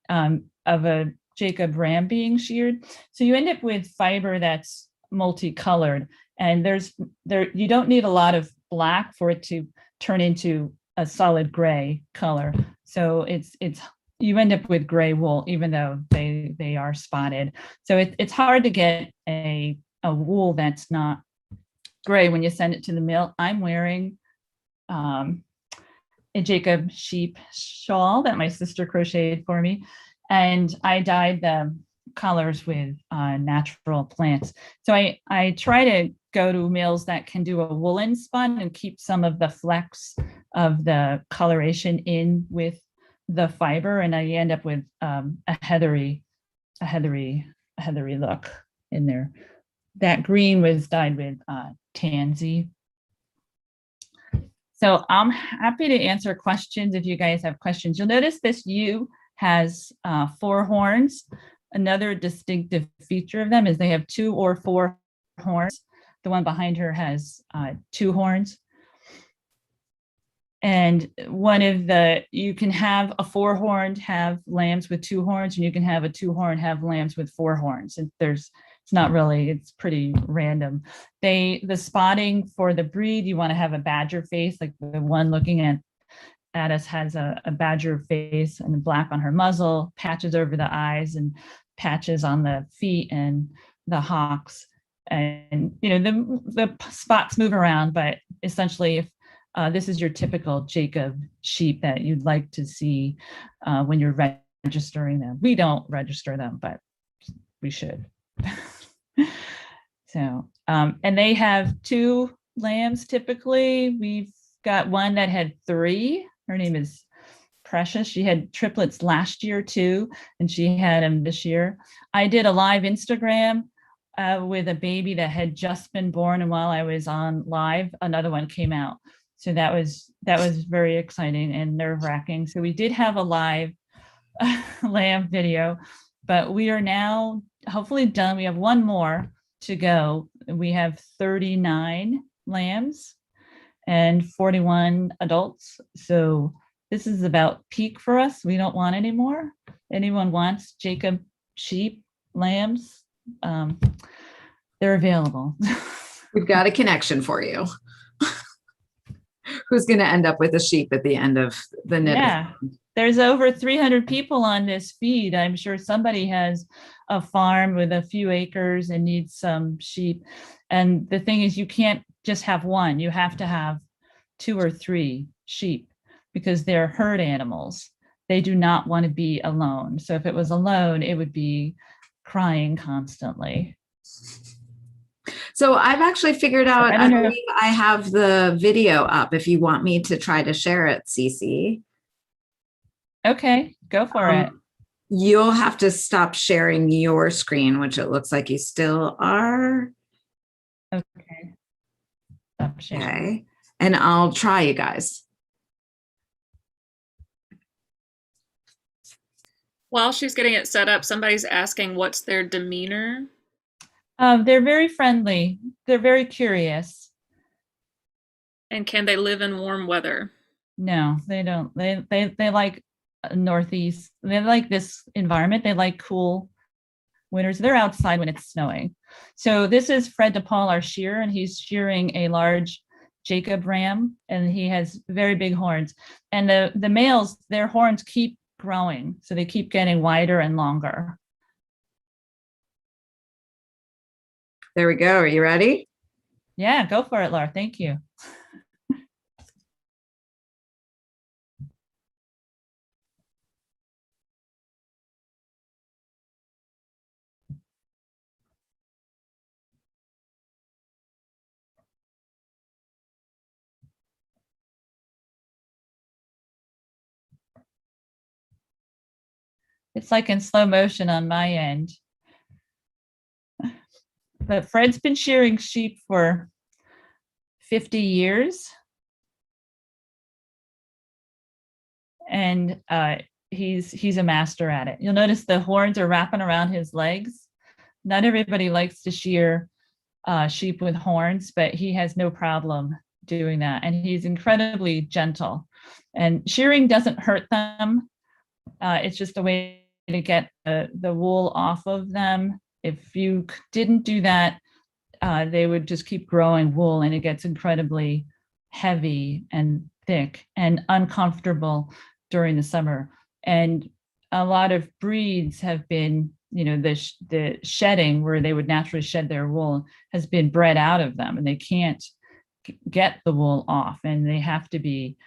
of a Jacob ram being sheared. So you end up with fiber that's multicolored, and you don't need a lot of black for it to turn into a solid gray color. So it's you end up with gray wool, even though they are spotted. So it's hard to get a wool that's not gray when you send it to the mill. I'm wearing a Jacob sheep shawl that my sister crocheted for me, and I dyed the colors with natural plants. So I try to go to mills that can do a woolen spun and keep some of the flecks of the coloration in with the fiber, and I end up with a heathery look in there. That green was dyed with tansy. So I'm happy to answer questions if you guys have questions. You'll notice this ewe has 4 horns. Another distinctive feature of them is they have 2 or 4 horns. The one behind her has 2 horns. And you can have a 4-horned have lambs with 2 horns, and you can have a 2-horn have lambs with 4 horns. And it's pretty random. The spotting for the breed, you want to have a badger face, like the one looking at us has a badger face and black on her muzzle, patches over the eyes and patches on the feet and the hocks. And the spots move around, but essentially if this is your typical Jacob sheep that you'd like to see when you're registering them. We don't register them, but we should. So, and they have 2 lambs typically. We've got one that had 3. Her name is Precious. She had triplets last year too, and she had them this year. I did a live Instagram with a baby that had just been born, and while I was on live, another one came out. So that was very exciting and nerve-wracking. So we did have a live lamb video, but we are now hopefully done. We have one more to go. We have 39 lambs and 41 adults. So this is about peak for us. We don't want any more. Anyone wants Jacob sheep, lambs, they're available. We've got a connection for you. Who's going to end up with a sheep at the end of the knit? Yeah, there's over 300 people on this feed. I'm sure somebody has a farm with a few acres and needs some sheep. And the thing is, you can't just have one. You have to have 2 or 3 sheep because they're herd animals. They do not want to be alone. So if it was alone, it would be crying constantly. So I've actually figured out, I I don't know. believe I have the video up if you want me to try to share it, Cece. Okay, go for it. You'll have to stop sharing your screen, which it looks like you still are. Okay. Stop sharing. Okay. And I'll try, you guys. While she's getting it set up, somebody's asking what's their demeanor. They're very friendly. They're very curious. And can they live in warm weather? No, they don't. They like Northeast. They like this environment. They like cool winters. They're outside when it's snowing. So this is Fred DePaul, our shearer, and he's shearing a large Jacob ram, and he has very big horns. And the males, their horns keep growing, so they keep getting wider and longer. There we go. Are you ready? Yeah, go for it, Laura. Thank you. It's like in slow motion on my end. But Fred's been shearing sheep for 50 years. And he's a master at it. You'll notice the horns are wrapping around his legs. Not everybody likes to shear sheep with horns, but he has no problem doing that. And he's incredibly gentle. And shearing doesn't hurt them. It's just a way to get the wool off of them. If you didn't do that, they would just keep growing wool, and it gets incredibly heavy and thick and uncomfortable during the summer. And a lot of breeds have been, the shedding where they would naturally shed their wool has been bred out of them, and they can't get the wool off, and they have to be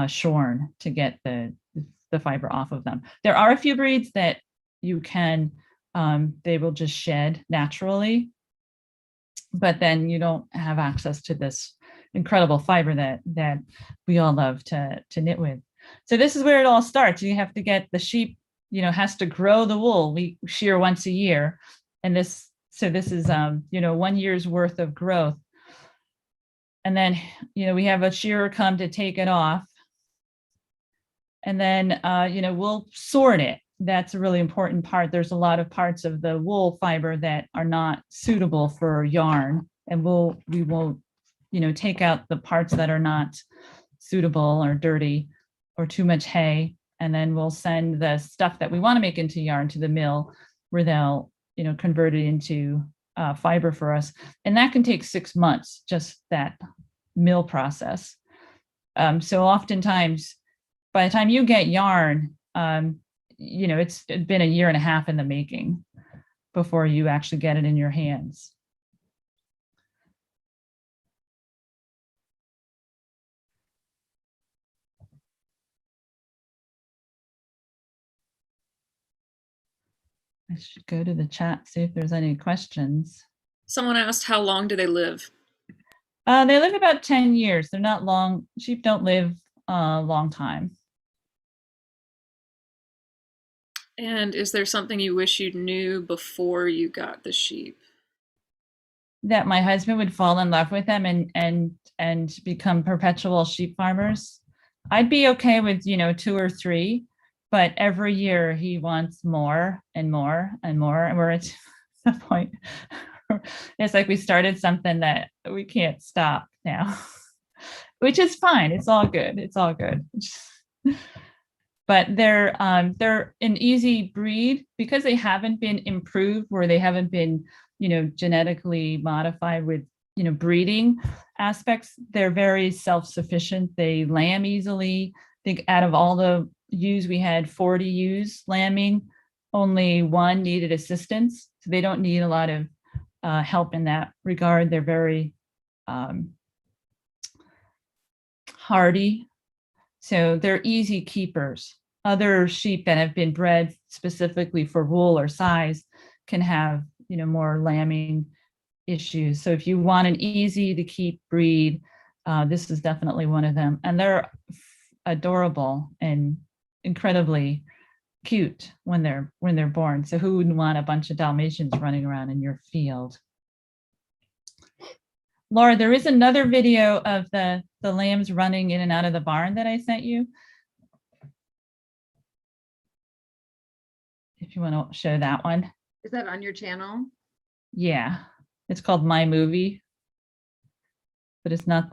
shorn to get the fiber off of them. There are a few breeds that you can, they will just shed naturally, but then you don't have access to this incredible fiber that we all love to knit with. So this is where it all starts. You have to get the sheep, has to grow the wool. We shear once a year, and this is 1 year's worth of growth. And then, we have a shearer come to take it off. And then, we'll sort it. That's a really important part. There's a lot of parts of the wool fiber that are not suitable for yarn. And we will, take out the parts that are not suitable or dirty or too much hay. And then we'll send the stuff that we want to make into yarn to the mill, where they'll, convert it into fiber for us. And that can take 6 months, just that mill process. So oftentimes, by the time you get yarn, it's been a year and a half in the making before you actually get it in your hands. I should go to the chat, see if there's any questions. Someone asked, how long do they live? They live about 10 years. They're not long. Sheep don't live a long time. And is there something you wish you knew before you got the sheep? That my husband would fall in love with them and become perpetual sheep farmers. I'd be okay with 2 or 3, but every year he wants more and more and more. And we're at the point, it's like we started something that we can't stop now, which is fine. It's all good. It's all good. But they're an easy breed because they haven't been improved, where they haven't been, genetically modified with, breeding aspects. They're very self-sufficient. They lamb easily. I think out of all the ewes, we had 40 ewes lambing. Only one needed assistance. So they don't need a lot of help in that regard. They're very hardy. So they're easy keepers. Other sheep that have been bred specifically for wool or size can have, more lambing issues. So if you want an easy to keep breed, this is definitely one of them. And they're adorable and incredibly cute when they're born. So who wouldn't want a bunch of Dalmatians running around in your field? Laura, there is another video of the lambs running in and out of the barn that I sent you. If you want to show that one. Is that on your channel? Yeah, it's called My Movie, but it's not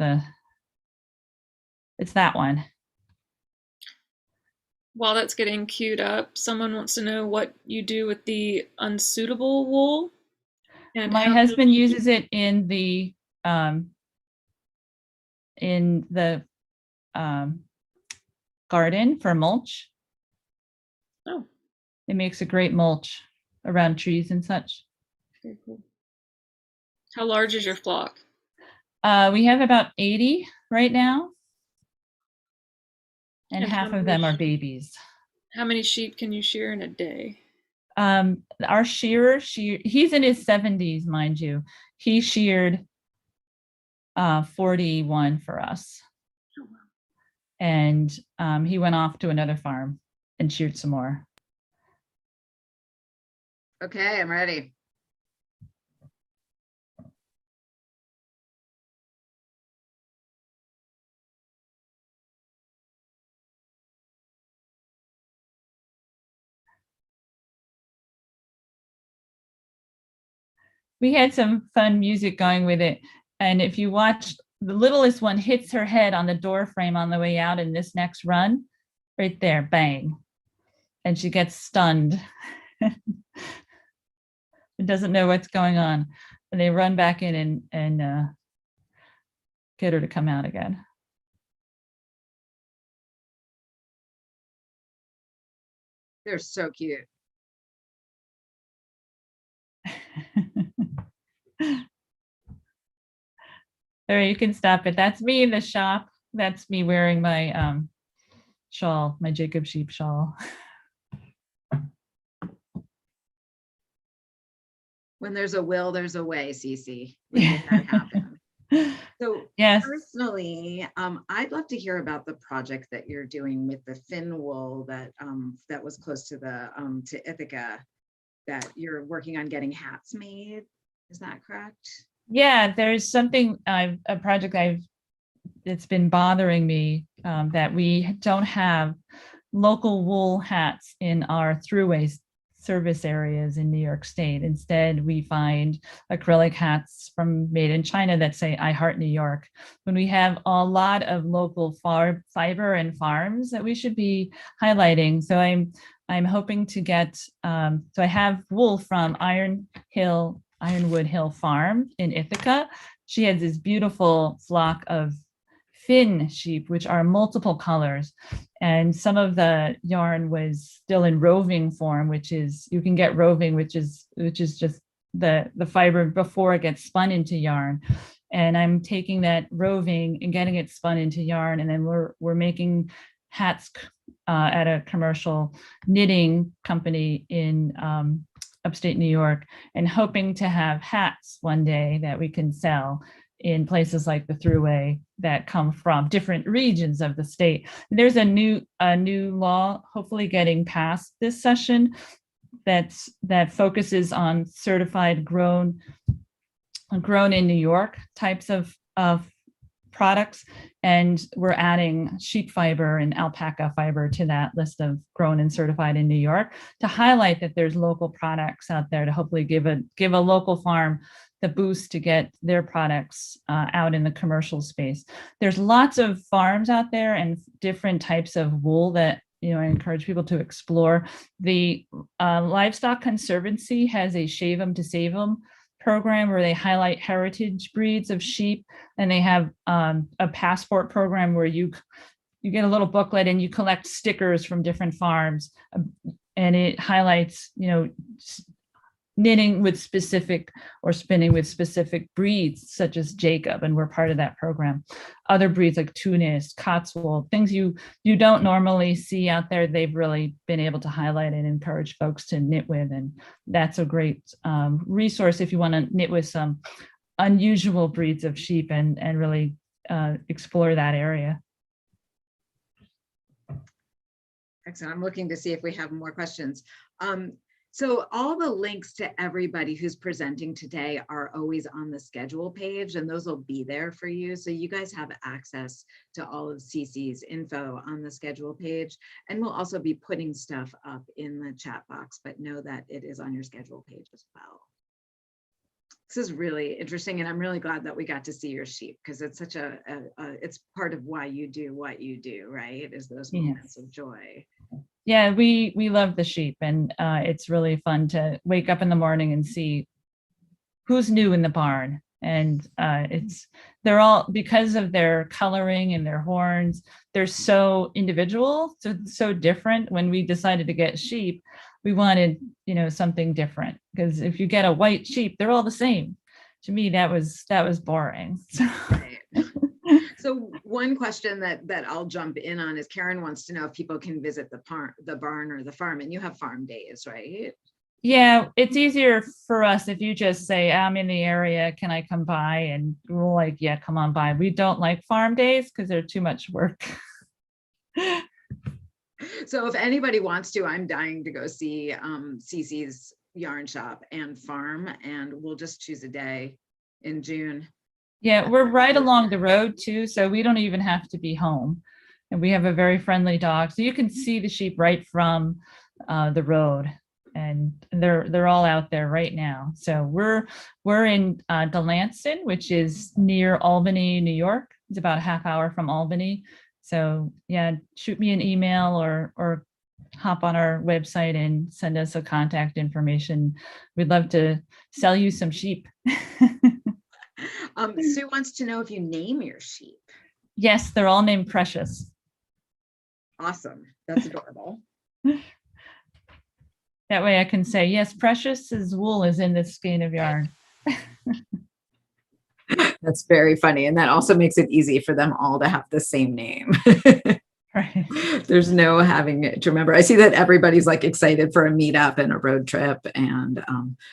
it's that one. While that's getting queued up, someone wants to know what you do with the unsuitable wool. And My husband uses it in the garden for mulch. Oh, It makes a great mulch around trees and such. very cool. How large is your flock? We have about 80 right now. And And how half of them are many- babies. How many sheep can you shear in a day? Our shearer, he's in his 70s, mind you. He sheared 41 for us. Oh, wow. And he went off to another farm and sheared some more. Okay, I'm ready. We had some fun music going with it. And if you watch, the littlest one hits her head on the door frame on the way out in this next run, right there, bang. And she gets stunned. It doesn't know what's going on. And they run back in and get her to come out again. They're so cute. All right, you can stop it. That's me in the shop. That's me wearing my shawl, my Jacob sheep shawl. When there's a will, there's a way, Cece. We make that happen. So Yes. personally, I'd love to hear about the project that you're doing with the fin wool that that was close to the to Ithaca, that you're working on getting hats made. Is that correct? Yeah, there's something a project it's been bothering me that we don't have local wool hats in our throughway service areas in New York State. Instead, we find acrylic hats made in China that say "I Heart New York." When we have a lot of local fiber and farms that we should be highlighting. So I'm hoping to get. So I have wool from Ironwood Hill Farm in Ithaca. She has this beautiful flock of fin sheep, which are multiple colors. And some of the yarn was still in roving form, which is, you can get roving, which is just the fiber before it gets spun into yarn. And I'm taking that roving and getting it spun into yarn. And then we're making hats at a commercial knitting company in upstate New York, and hoping to have hats one day that we can sell in places like the Thruway that come from different regions of the state. There's a new law hopefully getting passed this session that focuses on certified grown in New York types of products, and we're adding sheep fiber and alpaca fiber to that list of grown and certified in New York to highlight that there's local products out there to hopefully give a local farm the boost to get their products out in the commercial space. There's lots of farms out there and different types of wool that I encourage people to explore. The Livestock Conservancy has a Shave 'em to Save 'em program where they highlight heritage breeds of sheep, and they have a passport program where you get a little booklet and you collect stickers from different farms, and it highlights knitting with specific or spinning with specific breeds such as Jacob, and we're part of that program. Other breeds like Tunis, Cotswold, things you don't normally see out there, they've really been able to highlight and encourage folks to knit with, and that's a great resource if you want to knit with some unusual breeds of sheep and really explore that area. Excellent. I'm looking to see if we have more questions. So all the links to everybody who's presenting today are always on the schedule page, and those will be there for you. So you guys have access to all of CC's info on the schedule page, and we'll also be putting stuff up in the chat box, but know that it is on your schedule page as well. This is really interesting, and I'm really glad that we got to see your sheep, because it's such it's part of why you do what you do, right? Is those moments of joy. Yeah, we love the sheep, and it's really fun to wake up in the morning and see who's new in the barn. And they're all, because of their coloring and their horns, they're so individual, so different. When we decided to get sheep, we wanted, something different, because if you get a white sheep, they're all the same. To me, that was boring. Right. So one question that I'll jump in on is Karen wants to know if people can visit the barn or the farm, and you have farm days, right? Yeah, it's easier for us if you just say, I'm in the area, can I come by? And we're like, yeah, come on by. We don't like farm days because they're too much work. So if anybody wants to, I'm dying to go see Cece's yarn shop and farm, and we'll just choose a day in June. Yeah, we're right along the road too, so we don't even have to be home. And we have a very friendly dog, so you can see the sheep right from the road, and they're all out there right now. So we're in Delanston, which is near Albany, New York. It's about a half hour from Albany. So yeah, shoot me an email or hop on our website and send us a contact information. We'd love to sell you some sheep. Sue wants to know if you name your sheep. Yes, they're all named Precious. Awesome. That's adorable. That way I can say, yes, Precious's wool is in this skein of yarn. That's very funny. And that also makes it easy for them all to have the same name. Right. There's no having to remember. I see that everybody's like excited for a meetup and a road trip. And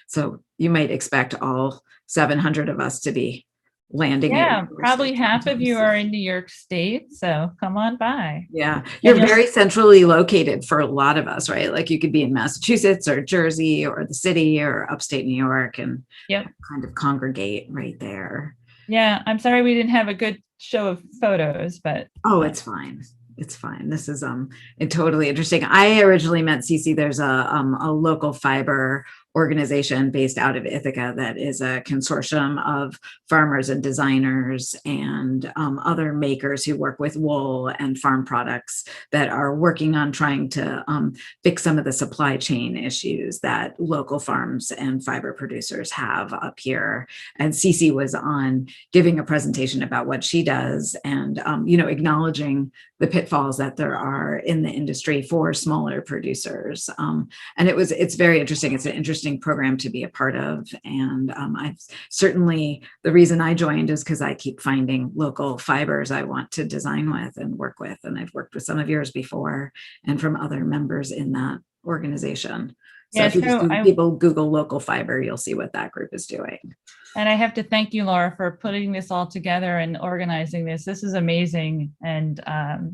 so you might expect all 700 of us to be landing. Yeah, probably half of you are in New York State, so come on by. Yeah, you're very centrally located for a lot of us, right? Like you could be in Massachusetts or Jersey or the city or upstate New York, and kind of congregate right there. Yeah, I'm sorry we didn't have a good show of photos, but oh, it's fine. It's fine. This is totally interesting. I originally met Cece. There's a local fiber organization based out of Ithaca that is a consortium of farmers and designers and other makers who work with wool and farm products that are working on trying to fix some of the supply chain issues that local farms and fiber producers have up here. And Cece was on giving a presentation about what she does and acknowledging the pitfalls that there are in the industry for smaller producers. And it's very interesting. It's an interesting program to be a part of. And I've certainly, the reason I joined is because I keep finding local fibers I want to design with and work with. And I've worked with some of yours before and from other members in that organization. So if you people Google local fiber, you'll see what that group is doing. And I have to thank you, Laura, for putting this all together and organizing this. This is amazing, and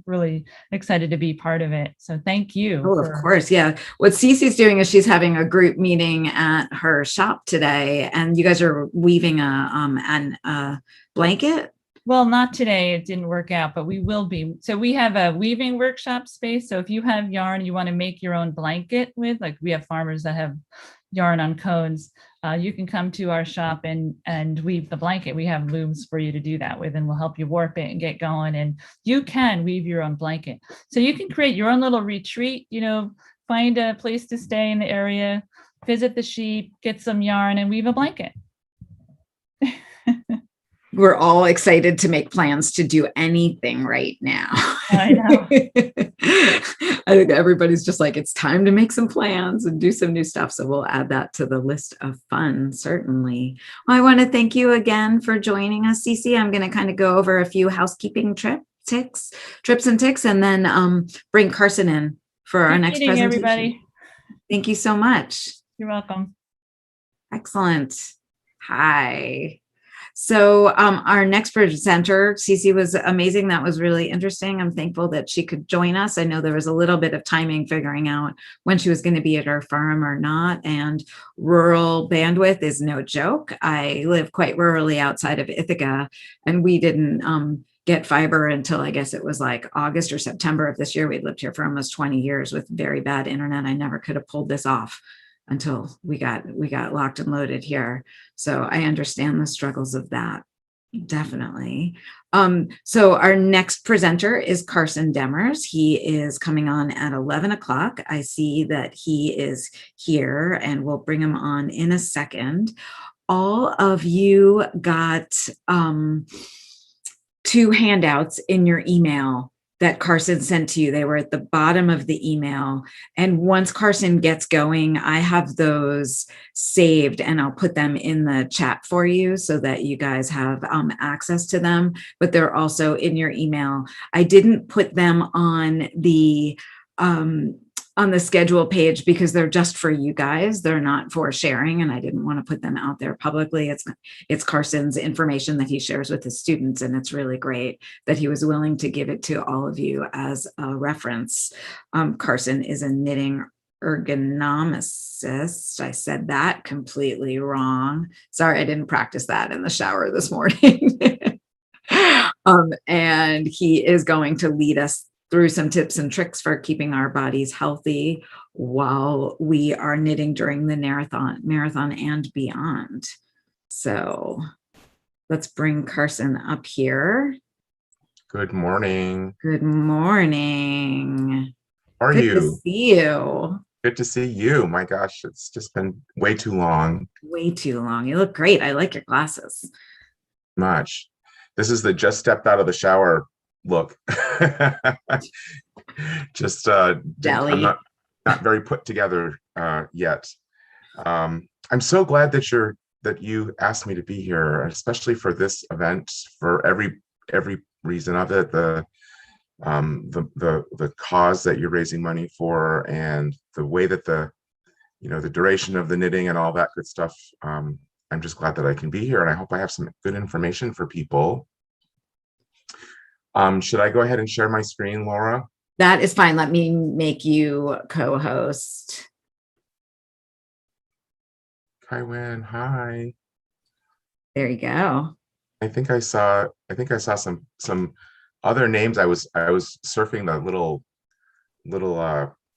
really excited to be part of it. So thank you. Oh, of course. Yeah. What Cece's doing is she's having a group meeting at her shop today, and you guys are weaving a blanket. Well, not today. It didn't work out, but we will be. So we have a weaving workshop space. So if you have yarn you want to make your own blanket with, like we have farmers that have yarn on cones, you can come to our shop and weave the blanket. We have looms for you to do that with, and we'll help you warp it and get going. And you can weave your own blanket. So you can create your own little retreat, find a place to stay in the area, visit the sheep, get some yarn and weave a blanket. We're all excited to make plans to do anything right now. I know. I think everybody's just like, it's time to make some plans and do some new stuff. So we'll add that to the list of fun, certainly. Well, I want to thank you again for joining us, Cece. I'm going to kind of go over a few housekeeping trips and ticks, and then bring Carson in for our next presentation. Everybody. Thank you so much. You're welcome. Excellent. Hi. So our next presenter, Cece, was amazing. That was really interesting. I'm thankful that she could join us. I know there was a little bit of timing figuring out when she was going to be at our farm or not. And rural bandwidth is no joke. I live quite rurally outside of Ithaca, and we didn't get fiber until I guess it was like August or September of this year. We'd lived here for almost 20 years with very bad internet. I never could have pulled this off until we got locked and loaded here. So I understand the struggles of that, definitely. So our next presenter is Carson Demers. He is coming on at 11 o'clock. I see that he is here, and we'll bring him on in a second. All of you got 2 handouts in your email that Carson sent to you. They were at the bottom of the email. And once Carson gets going, I have those saved and I'll put them in the chat for you so that you guys have access to them, but they're also in your email. I didn't put them on the schedule page because they're just for you guys. They're not for sharing, and I didn't want to put them out there publicly. It's Carson's information that he shares with his students, and it's really great that he was willing to give it to all of you as a reference. Carson is a knitting ergonomicist. I said that completely wrong. Sorry, I didn't practice that in the shower this morning. And he is going to lead us through some tips and tricks for keeping our bodies healthy while we are knitting during the marathon and beyond. So let's bring Carson up here. Good morning. Good morning. How are Good you? to see you. Good to see you. My gosh, it's just been way too long. Way too long. You look great. I like your glasses. Much. This is the just stepped out of the shower look. Just Jelly. I'm not very put together yet. I'm so glad that you asked me to be here, especially for this event, for every reason of it, the cause that you're raising money for, and the way that the duration of the knitting and all that good stuff. I'm just glad that I can be here, and I hope I have some good information for people. Should I go ahead and share my screen, Laura? That is fine. Let me make you co-host. Kaiwen, hi. There you go. I think I saw some other names. I was surfing the little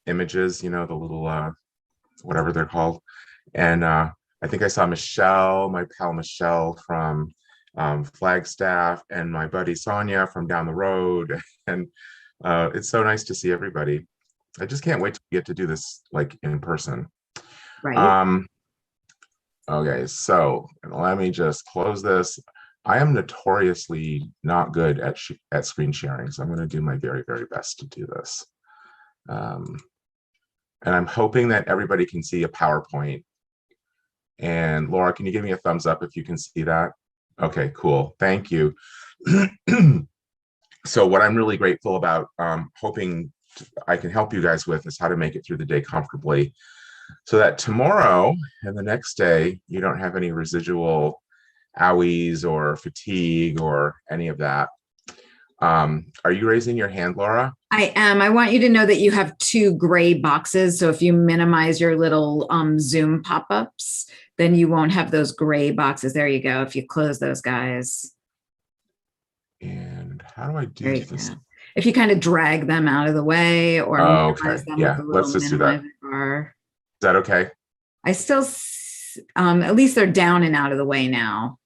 images, the little whatever they're called, and I think I saw Michelle, my pal Michelle from Flagstaff, and my buddy Sonia from down the road, and it's so nice to see everybody. I just can't wait to get to do this like in person. Right. Okay, so let me just close this. I am notoriously not good at screen sharing, so I'm going to do my very, very best to do this. And I'm hoping that everybody can see a PowerPoint. And Laura, can you give me a thumbs up if you can see that? Okay, cool. Thank you. So what I'm really grateful about, hoping I can help you guys with, is how to make it through the day comfortably, so that tomorrow and the next day you don't have any residual owies or fatigue or any of that. Are you raising your hand, Laura? I am. I want you to know that you have 2 gray boxes. So if you minimize your little Zoom pop-ups, then you won't have those gray boxes. There you go. If you close those guys. And how do I do There you this? go. If you kind of drag them out of the way or Oh, minimize okay. them with Yeah, the let's little just do that. minimizer bar. Is that okay? I still, at least they're down and out of the way now.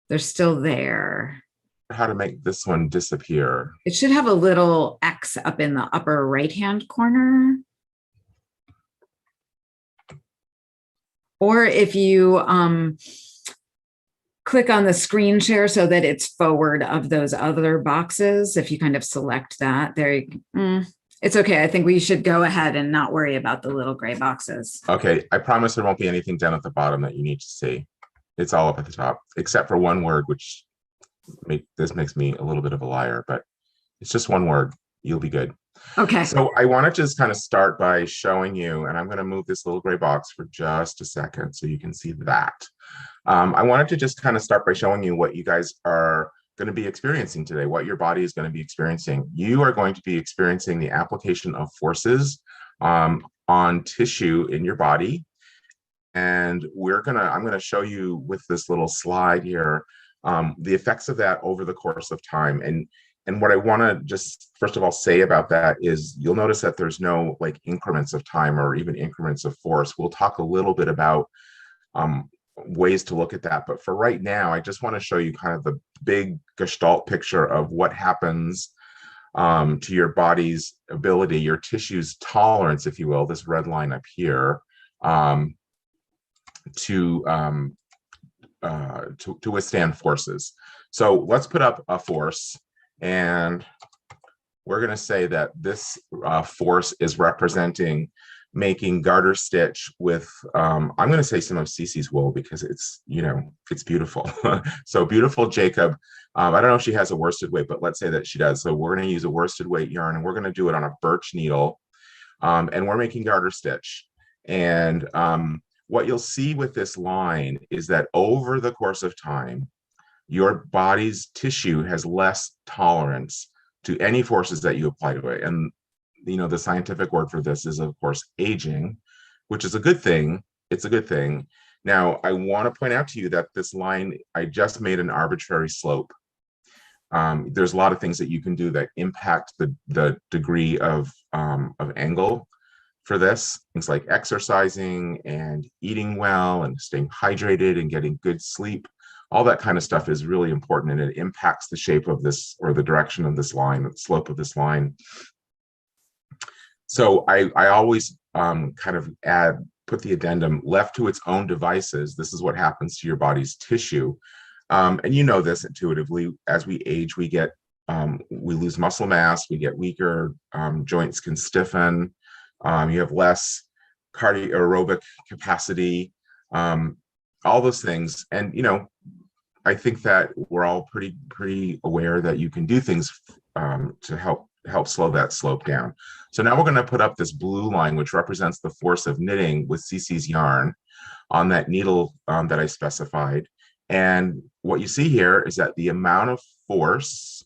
They're still there. How to make this one disappear? It should have a little X up in the upper right-hand corner. Or if you click on the screen share so that it's forward of those other boxes, if you kind of select that, it's okay. I think we should go ahead and not worry about the little gray boxes. Okay, I promise there won't be anything down at the bottom that you need to see. It's all up at the top, except for one word, which this makes me a little bit of a liar, but it's just one word. You'll be good. Okay. So I want to just kind of start by showing you, and I'm going to move this little gray box for just a second so you can see that. I wanted to just kind of start by showing you what you guys are going to be experiencing today, what your body is going to be experiencing. You are going to be experiencing the application of forces on tissue in your body. And I'm going to show you with this little slide here, the effects of that over the course of time. And what I want to just first of all say about that is you'll notice that there's no like increments of time or even increments of force. We'll talk a little bit about ways to look at that. But for right now, I just want to show you kind of the big gestalt picture of what happens to your body's ability, your tissue's tolerance, if you will, this red line up here, to withstand forces. So let's put up a force, and we're going to say that this force is representing making garter stitch with, I'm going to say some of Cece's wool because it's, it's beautiful. So beautiful Jacob. I don't know if she has a worsted weight, but let's say that she does. So we're going to use a worsted weight yarn, and we're going to do it on a birch needle, and we're making garter stitch. And what you'll see with this line is that over the course of time, your body's tissue has less tolerance to any forces that you apply to it. And the scientific word for this is, of course, aging, which is a good thing. It's a good thing. Now, I want to point out to you that this line, I just made an arbitrary slope. There's a lot of things that you can do that impact the degree of angle for this. Things like exercising and eating well and staying hydrated and getting good sleep. All that kind of stuff is really important, and it impacts the shape of this, or the direction of this line, the slope of this line. So I always kind of put the addendum, left to its own devices. This is what happens to your body's tissue. And you know this intuitively, as we age, we lose muscle mass, we get weaker, joints can stiffen, you have less cardio aerobic capacity, all those things. And, I think that we're all pretty aware that you can do things to help slow that slope down. So now we're going to put up this blue line, which represents the force of knitting with Cece's yarn on that needle that I specified. And what you see here is that the amount of force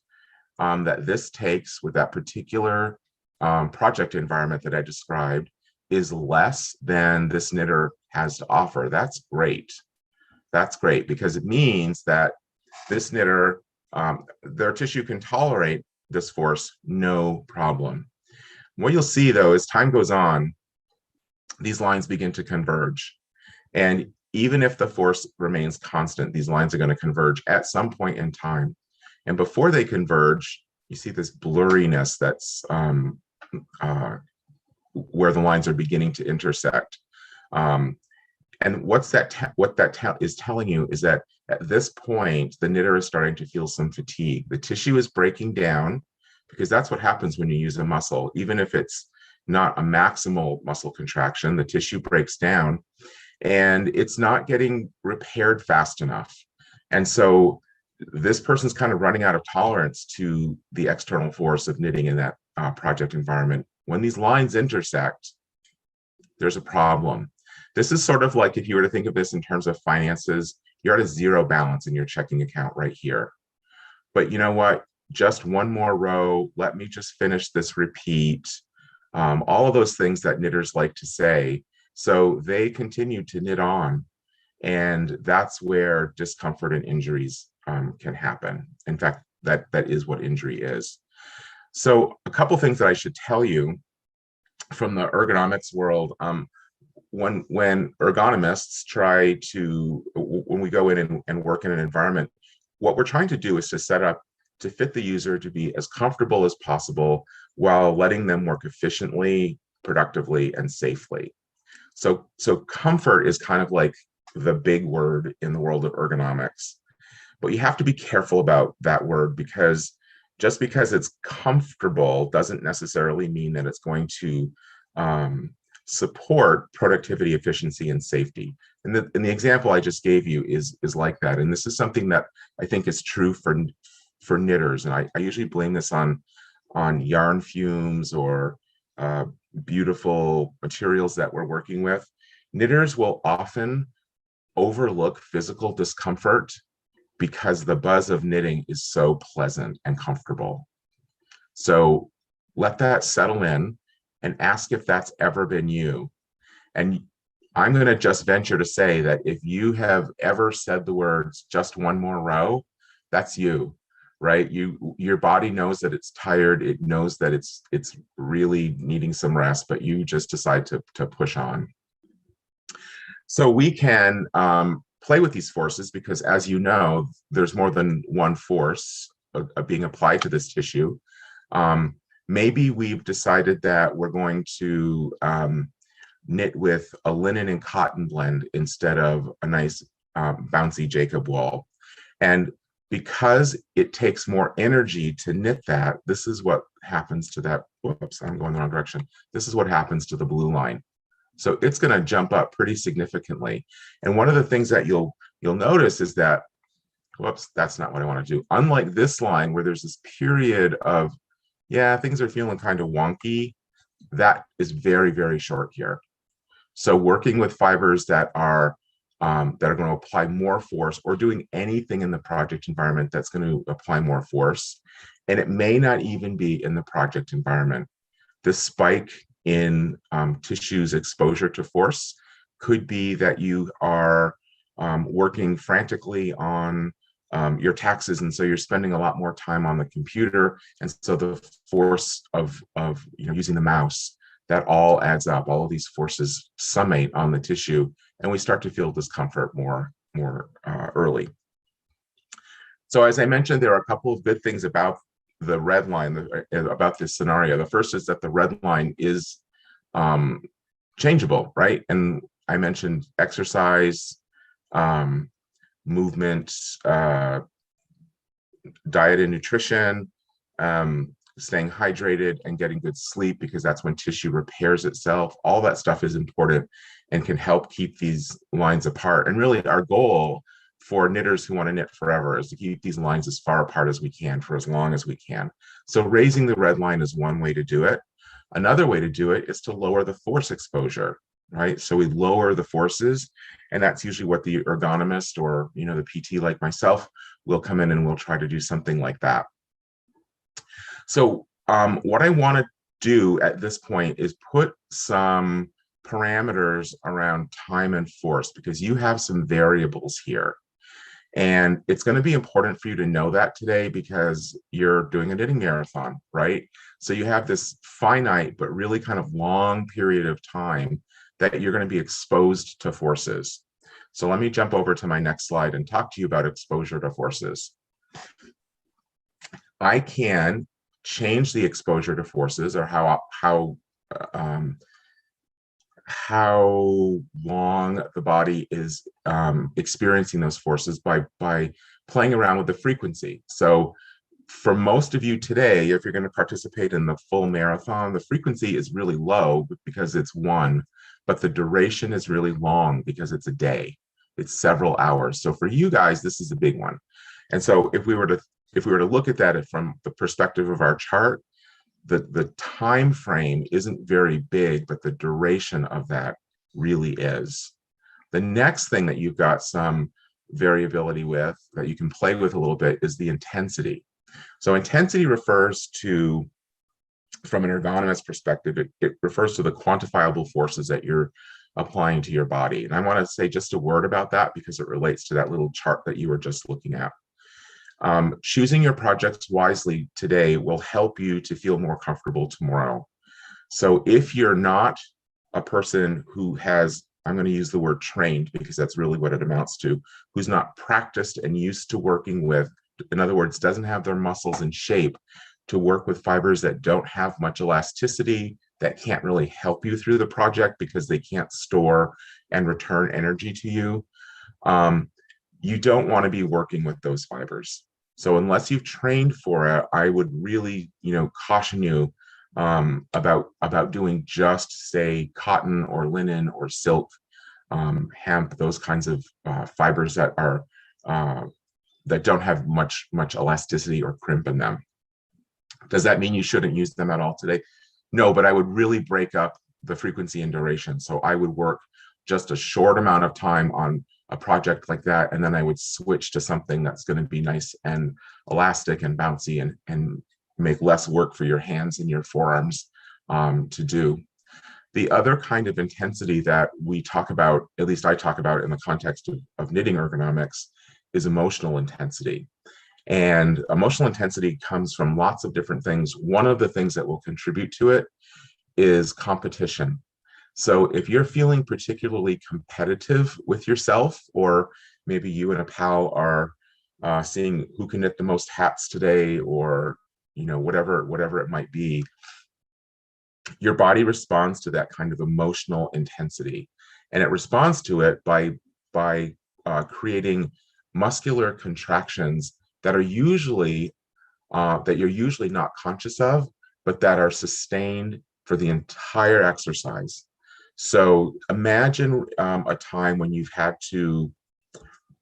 that this takes with that particular project environment that I described is less than this knitter has to offer. That's great. That's great, because it means that this knitter, their tissue can tolerate this force no problem. What you'll see, though, as time goes on, these lines begin to converge. And even if the force remains constant, these lines are going to converge at some point in time. And before they converge, you see this blurriness that's where the lines are beginning to intersect. And what that is telling you is that at this point, the knitter is starting to feel some fatigue. The tissue is breaking down, because that's what happens when you use a muscle. Even if it's not a maximal muscle contraction, the tissue breaks down and it's not getting repaired fast enough. And so this person's kind of running out of tolerance to the external force of knitting in that project environment. When these lines intersect, there's a problem. This is sort of like, if you were to think of this in terms of finances, you're at a zero balance in your checking account right here. But you know what? Just one more row. Let me just finish this repeat. All of those things that knitters like to say. So they continue to knit on. And that's where discomfort and injuries can happen. In fact, that is what injury is. So a couple things that I should tell you from the ergonomics world. When ergonomists try to, when we go in and work in an environment, what we're trying to do is to set up to fit the user to be as comfortable as possible while letting them work efficiently, productively, and safely. So comfort is kind of like the big word in the world of ergonomics. But you have to be careful about that word, because just because it's comfortable doesn't necessarily mean that it's going to support productivity, efficiency, and safety. And the example I just gave you is like that. And this is something that I think is true for knitters. And I usually blame this on yarn fumes or beautiful materials that we're working with. Knitters will often overlook physical discomfort because the buzz of knitting is so pleasant and comfortable. So let that settle in and ask if that's ever been you. And I'm going to just venture to say that if you have ever said the words, just one more row, that's you, right? Your body knows that it's tired. It knows that it's really needing some rest, but you just decide to push on. So we can play with these forces because, as you know, there's more than one force being applied to this tissue. Maybe we've decided that we're going to knit with a linen and cotton blend instead of a nice bouncy Jacob wool. And because it takes more energy to knit that, this is what happens to that. Whoops, I'm going the wrong direction. This is what happens to the blue line. So it's going to jump up pretty significantly. And one of the things that you'll notice is that, whoops, that's not what I want to do. Unlike this line where there's this period of, yeah, things are feeling kind of wonky, that is very, very short here. So working with fibers that are going to apply more force, or doing anything in the project environment that's going to apply more force, and it may not even be in the project environment. The spike in tissue's exposure to force could be that you are working frantically on your taxes, and so you're spending a lot more time on the computer, and so the force of using the mouse, that all adds up. All of these forces summate on the tissue, and we start to feel discomfort more early. So as I mentioned, there are a couple of good things about the red line, about this scenario. The first is that the red line is changeable, right? And I mentioned exercise, movement, diet and nutrition, staying hydrated and getting good sleep, because that's when tissue repairs itself. All that stuff is important and can help keep these lines apart. And really our goal for knitters who want to knit forever is to keep these lines as far apart as we can for as long as we can. So raising the red line is one way to do it. Another way to do it is to lower the force exposure, right? So we lower the forces, and that's usually what the ergonomist or the PT like myself will come in and we'll try to do something like that. So what I want to do at this point is put some parameters around time and force, because you have some variables here. And it's going to be important for you to know that today, because you're doing a knitting marathon, right? So you have this finite but really kind of long period of time that you're going to be exposed to forces. So let me jump over to my next slide and talk to you about exposure to forces. I can change the exposure to forces, or how long the body is experiencing those forces by playing around with the frequency. So for most of you today, if you're going to participate in the full marathon, the frequency is really low because it's one, but the duration is really long because it's a day. It's several hours. So for you guys, this is a big one. And so if we were to look at that from the perspective of our chart, the time frame isn't very big, but the duration of that really is. The next thing that you've got some variability with, that you can play with a little bit, is the intensity. So intensity refers to, from an ergonomist perspective, it refers to the quantifiable forces that you're applying to your body. And I want to say just a word about that because it relates to that little chart that you were just looking at. Choosing your projects wisely today will help you to feel more comfortable tomorrow. So if you're not a person who has, I'm going to use the word trained because that's really what it amounts to, who's not practiced and used to working with, in other words, doesn't have their muscles in shape to work with fibers that don't have much elasticity, that can't really help you through the project because they can't store and return energy to you, you don't want to be working with those fibers. So unless you've trained for it, I would really, caution you about doing just, say, cotton or linen or silk, hemp, those kinds of fibers that are that don't have much elasticity or crimp in them. Does that mean you shouldn't use them at all today? No, but I would really break up the frequency and duration. So I would work just a short amount of time on a project like that, and then I would switch to something that's going to be nice and elastic and bouncy and make less work for your hands and your forearms to do. The other kind of intensity that we talk about, at least I talk about in the context of knitting ergonomics, is emotional intensity. And emotional intensity comes from lots of different things. One of the things that will contribute to it is competition. So if you're feeling particularly competitive with yourself, or maybe you and a pal are seeing who can knit the most hats today, or whatever it might be, your body responds to that kind of emotional intensity, and it responds to it by creating muscular contractions that are usually that you're usually not conscious of, but that are sustained for the entire exercise. So imagine a time when you've had to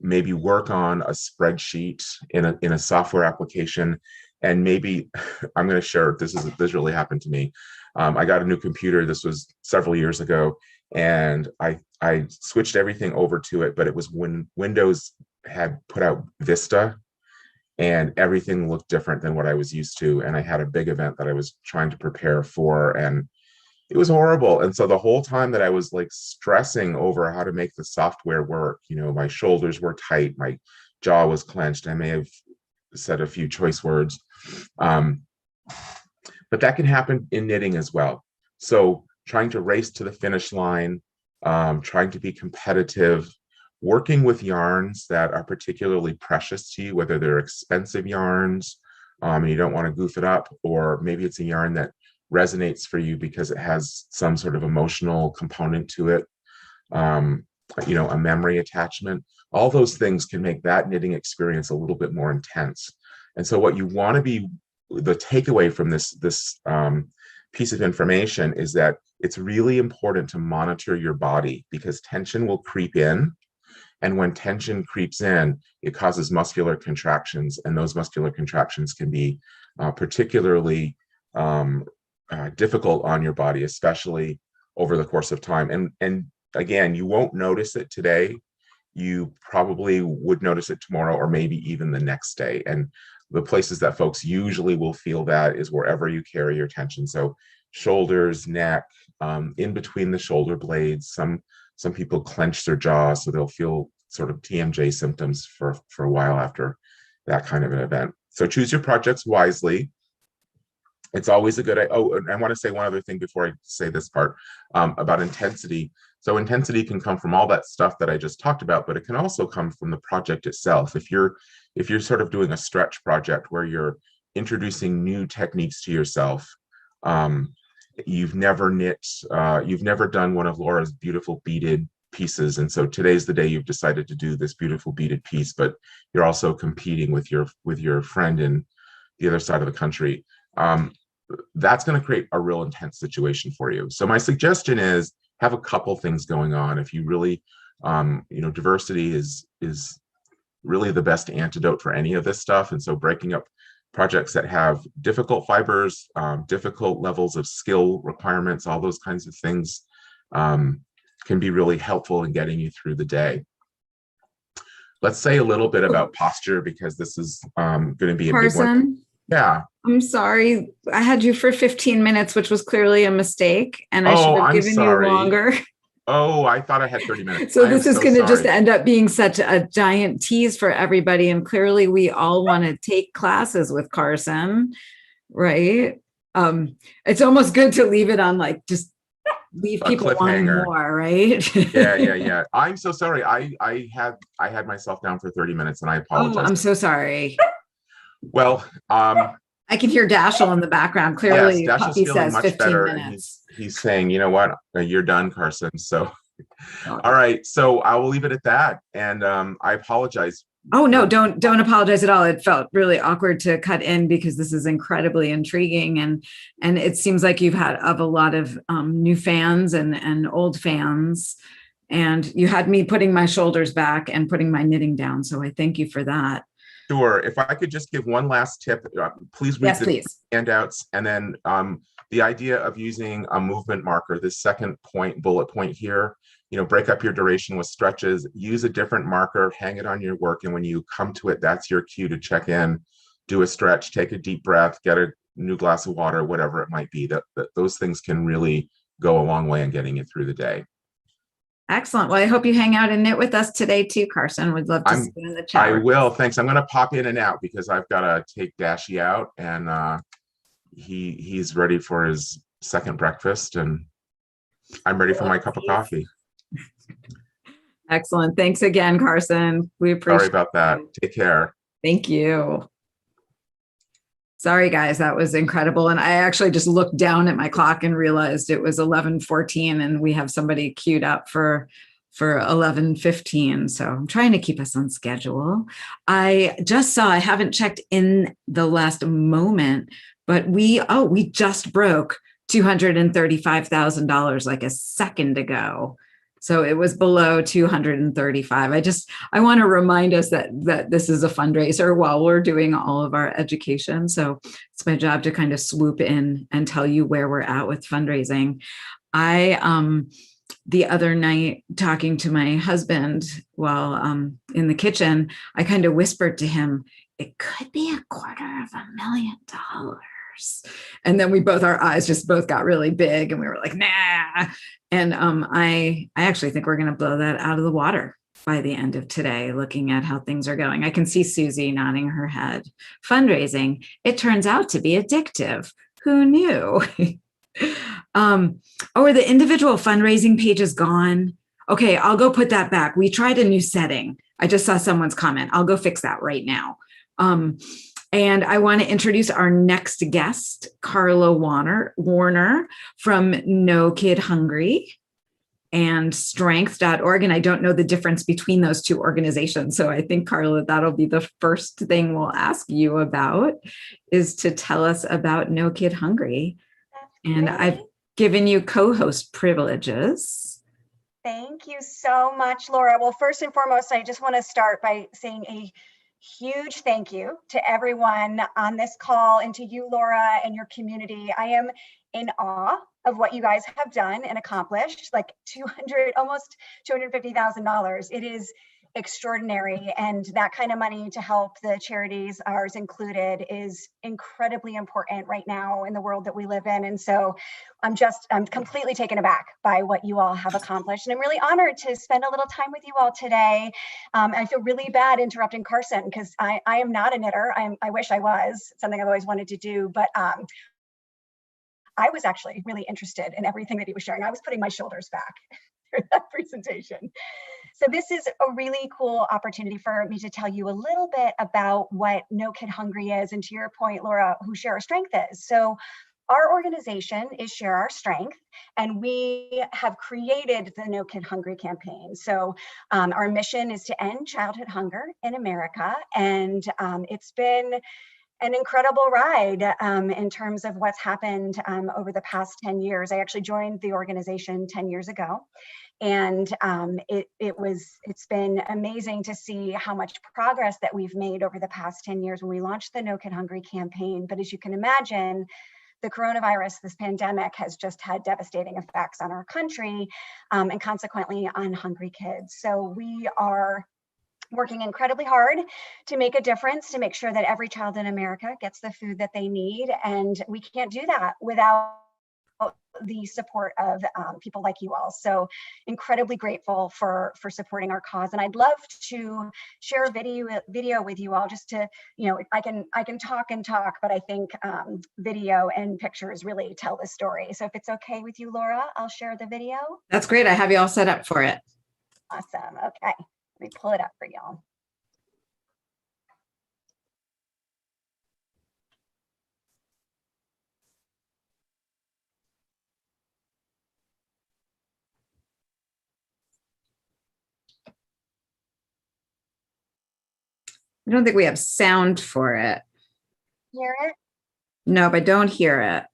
maybe work on a spreadsheet in a software application, and maybe I'm going to share, this really happened to me. I got a new computer. This was several years ago, and I switched everything over to it, but it was when Windows had put out Vista, and everything looked different than what I was used to. And I had a big event that I was trying to prepare for, and it was horrible. And so the whole time that I was like stressing over how to make the software work, my shoulders were tight, my jaw was clenched. I may have said a few choice words. But that can happen in knitting as well. So trying to race to the finish line, trying to be competitive, working with yarns that are particularly precious to you, whether they're expensive yarns and you don't want to goof it up, or maybe it's a yarn that resonates for you because it has some sort of emotional component to it, a memory attachment. All those things can make that knitting experience a little bit more intense. And so what you want to be, the takeaway from this piece of information is that it's really important to monitor your body, because tension will creep in. And when tension creeps in, it causes muscular contractions, and those muscular contractions can be particularly difficult on your body, especially over the course of time. And again, you won't notice it today. You probably would notice it tomorrow, or maybe even the next day. And the places that folks usually will feel that is wherever you carry your tension. So shoulders, neck, in between the shoulder blades. Some people clench their jaws, so they'll feel sort of TMJ symptoms for a while after that kind of an event. So choose your projects wisely. It's always a good, and I want to say one other thing before I say this part about intensity. So intensity can come from all that stuff that I just talked about, but it can also come from the project itself. If you're sort of doing a stretch project where you're introducing new techniques to yourself, you've never knit, you've never done one of Laura's beautiful beaded pieces, and so today's the day you've decided to do this beautiful beaded piece, but you're also competing with your friend in the other side of the country. That's going to create a real intense situation for you. So my suggestion is have a couple things going on. If you really, diversity is really the best antidote for any of this stuff. And so breaking up projects that have difficult fibers, difficult levels of skill requirements, all those kinds of things can be really helpful in getting you through the day. Let's say a little bit about posture, because this is going to be a big one. Yeah. I'm sorry. I had you for 15 minutes, which was clearly a mistake, and I should have given you longer. Oh, I thought I had 30 minutes. So I am this is so going to just sorry. end up being such a giant tease for everybody. And clearly we all want to take classes with Carson, right? It's almost good to leave it on like, just leave A people wanting cliffhanger. more, right? Yeah. I'm so sorry. I had myself down for 30 minutes and I Oh, apologize. I'm so sorry. Well, I can hear Dashel in the background. yes, Clearly, Dashiell's Puppy feeling says much 15 better and minutes. he's saying, you know what, you're done, Carson. So, Oh. all right. So I will leave it at that. And I apologize. Oh no, don't apologize at all. It felt really awkward to cut in because this is incredibly intriguing and it seems like you've had of a lot of new fans and old fans, and you had me putting my shoulders back and putting my knitting down. So I thank you for that. Sure. If I could just give one last tip, please read Yes, the please. handouts. And then the idea of using a movement marker, this second bullet point here, break up your duration with stretches, use a different marker, hang it on your work. And when you come to it, that's your cue to check in, do a stretch, take a deep breath, get a new glass of water, whatever it might be. Those things can really go a long way in getting you through the day. Excellent. Well, I hope you hang out and knit with us today too, Carson. We'd love to see you in the chat. I will. Thanks. I'm going to pop in and out because I've got to take Dashie out, and he's ready for his second breakfast, and I'm ready for my cup of coffee. Excellent. Thanks again, Carson. We appreciate Sorry about that. Take care. Thank you. Sorry, guys, that was incredible. And I actually just looked down at my clock and realized it was 11:14 and we have somebody queued up for 11:15. So I'm trying to keep us on schedule. I just saw, I haven't checked in the last moment, but we just broke $235,000 like a second ago. So it was below 235. I want to remind us that this is a fundraiser while we're doing all of our education. So it's my job to kind of swoop in and tell you where we're at with fundraising. The other night, talking to my husband while in the kitchen, I kind of whispered to him, it could be $250,000. And then our eyes just both got really big and we were like, nah. And I actually think we're going to blow that out of the water by the end of today, looking at how things are going. I can see Susie nodding her head. Fundraising, it turns out to be addictive. Who knew? Are the individual fundraising pages gone? Okay, I'll go put that back. We tried a new setting. I just saw someone's comment. I'll go fix that right now. And I want to introduce our next guest, Carla Warner from No Kid Hungry and strength.org. And I don't know the difference between those two organizations. So I think, Carla, that'll be the first thing we'll ask you about, is to tell us about No Kid Hungry. And I've given you co-host privileges. Thank you so much, Laura. Well, first and foremost, I just want to start by saying a huge thank you to everyone on this call and to you, Laura, and your community. I am in awe of what you guys have done and accomplished, like almost $250,000. It is extraordinary. And that kind of money to help the charities, ours included, is incredibly important right now in the world that we live in. And so I'm completely taken aback by what you all have accomplished. And I'm really honored to spend a little time with you all today. I feel really bad interrupting Carson because I am not a knitter. I wish I was. It's something I've always wanted to do, but I was actually really interested in everything that he was sharing. I was putting my shoulders back through that presentation. So this is a really cool opportunity for me to tell you a little bit about what No Kid Hungry is, and to your point, Laura, who Share Our Strength is. So our organization is Share Our Strength, and we have created the No Kid Hungry campaign. So our mission is to end childhood hunger in America, and it's been an incredible ride in terms of what's happened over the past 10 years. I actually joined the organization 10 years ago. And it's been amazing to see how much progress that we've made over the past 10 years when we launched the No Kid Hungry campaign. But as you can imagine, the coronavirus, this pandemic, has just had devastating effects on our country and consequently on hungry kids. So we are working incredibly hard to make a difference, to make sure that every child in America gets the food that they need. And we can't do that without the support of people like you all. So incredibly grateful for supporting our cause. And I'd love to share a video with you all, just to, I can talk and talk, but I think video and pictures really tell the story. So if it's okay with you, Laura, I'll share the video. That's great. I have you all set up for it. Awesome. Okay, let me pull it up for y'all. I don't think we have sound for it. Hear it? No, but don't hear it.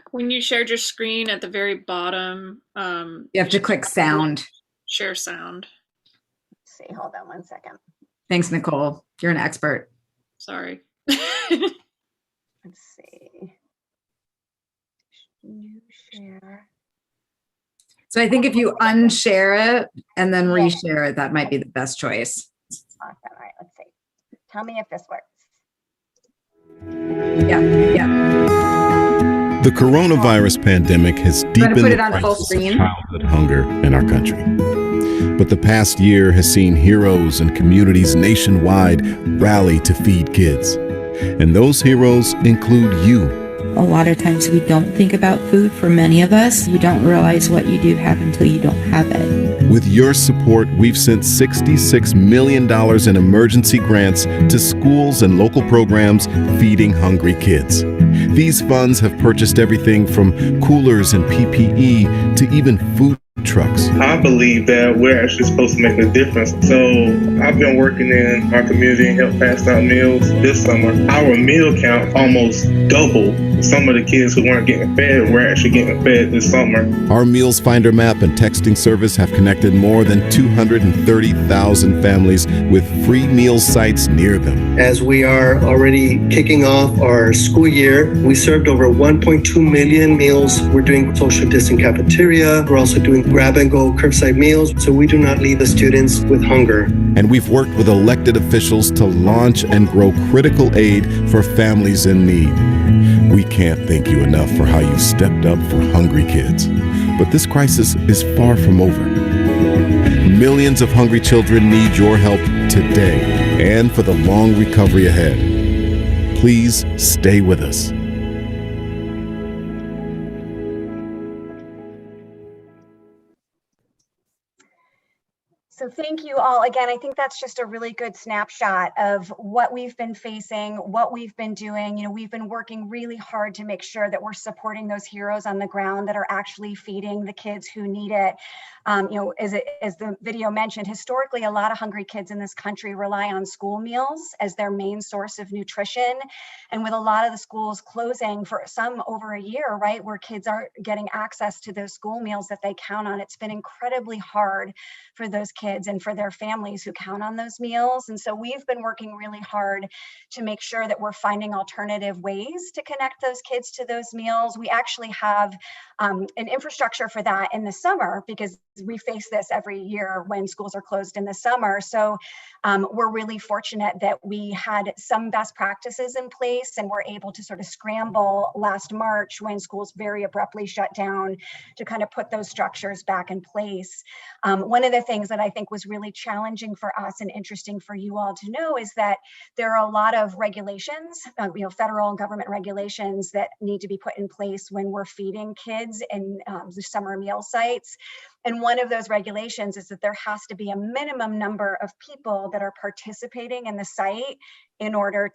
When you shared your screen at the very bottom, You have to click sound. share sound. Let's see, hold on one second. Thanks, Nicole. You're an expert. Sorry. Let's see. New share. So I think if you unshare it and then reshare it, that might be the best choice. Awesome. All right, let's see. Tell me if this works. Yeah. The coronavirus pandemic has deepened put the it on full crisis of screen? childhood hunger in our country. But the past year has seen heroes and communities nationwide rally to feed kids. And those heroes include you. A lot of times we don't think about food. For many of us, you don't realize what you do have until you don't have it. With your support, we've sent $66 million in emergency grants to schools and local programs feeding hungry kids. These funds have purchased everything from coolers and PPE to even food trucks. I believe that we're actually supposed to make a difference. So I've been working in our community and helped pass out meals this summer. Our meal count almost doubled. Some of the kids who weren't getting fed were actually getting fed this summer. Our Meals Finder map and texting service have connected more than 230,000 families with free meal sites near them. As we are already kicking off our school year, we served over 1.2 million meals. We're doing social distance cafeteria. We're also doing grab and go curbside meals, so we do not leave the students with hunger. And we've worked with elected officials to launch and grow critical aid for families in need. We can't thank you enough for how you stepped up for hungry kids. But this crisis is far from over. Millions of hungry children need your help today and for the long recovery ahead. Please stay with us. So thank you all. Again, I think that's just a really good snapshot of what we've been facing, what we've been doing. We've been working really hard to make sure that we're supporting those heroes on the ground that are actually feeding the kids who need it. As the video mentioned, historically, a lot of hungry kids in this country rely on school meals as their main source of nutrition. And with a lot of the schools closing for some over a year, right, where kids aren't getting access to those school meals that they count on, it's been incredibly hard for those kids and for their families who count on those meals. And so we've been working really hard to make sure that we're finding alternative ways to connect those kids to those meals. We actually have an infrastructure for that in the summer, because we face this every year when schools are closed in the summer. So we're really fortunate that we had some best practices in place and were able to sort of scramble last March when schools very abruptly shut down to kind of put those structures back in place. One of the things that I think was really challenging for us and interesting for you all to know is that there are a lot of regulations, federal and government regulations that need to be put in place when we're feeding kids in the summer meal sites. And one of those regulations is that there has to be a minimum number of people that are participating in the site in order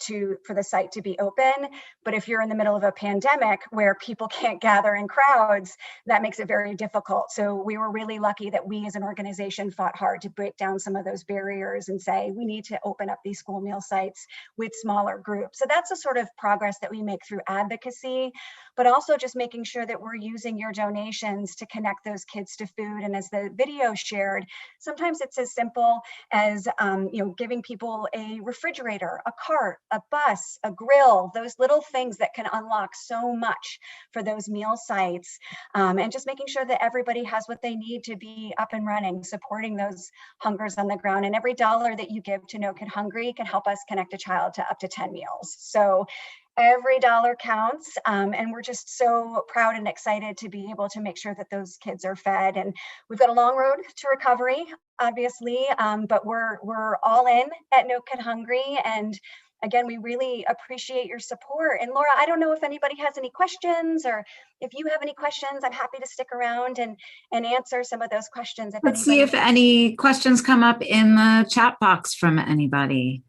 for the site to be open. But if you're in the middle of a pandemic where people can't gather in crowds, that makes it very difficult. So we were really lucky that we as an organization fought hard to break down some of those barriers and say, we need to open up these school meal sites with smaller groups. So that's a sort of progress that we make through advocacy, but also just making sure that we're using your donations to connect those kids to food. And as the video shared, sometimes it's as simple as giving people a refrigerator, a cart, a bus, a grill, those little things that can unlock so much for those meal sites, and just making sure that everybody has what they need to be up and running, supporting those hungers on the ground. And every dollar that you give to No Kid Hungry can help us connect a child to up to 10 meals. So Every dollar counts. And we're just so proud and excited to be able to make sure that those kids are fed. And we've got a long road to recovery, obviously, but we're all in at No Kid Hungry. And again, we really appreciate your support. And Laura, I don't know if anybody has any questions, or if you have any questions, I'm happy to stick around and answer some of those questions. Let's see if any questions come up in the chat box from anybody.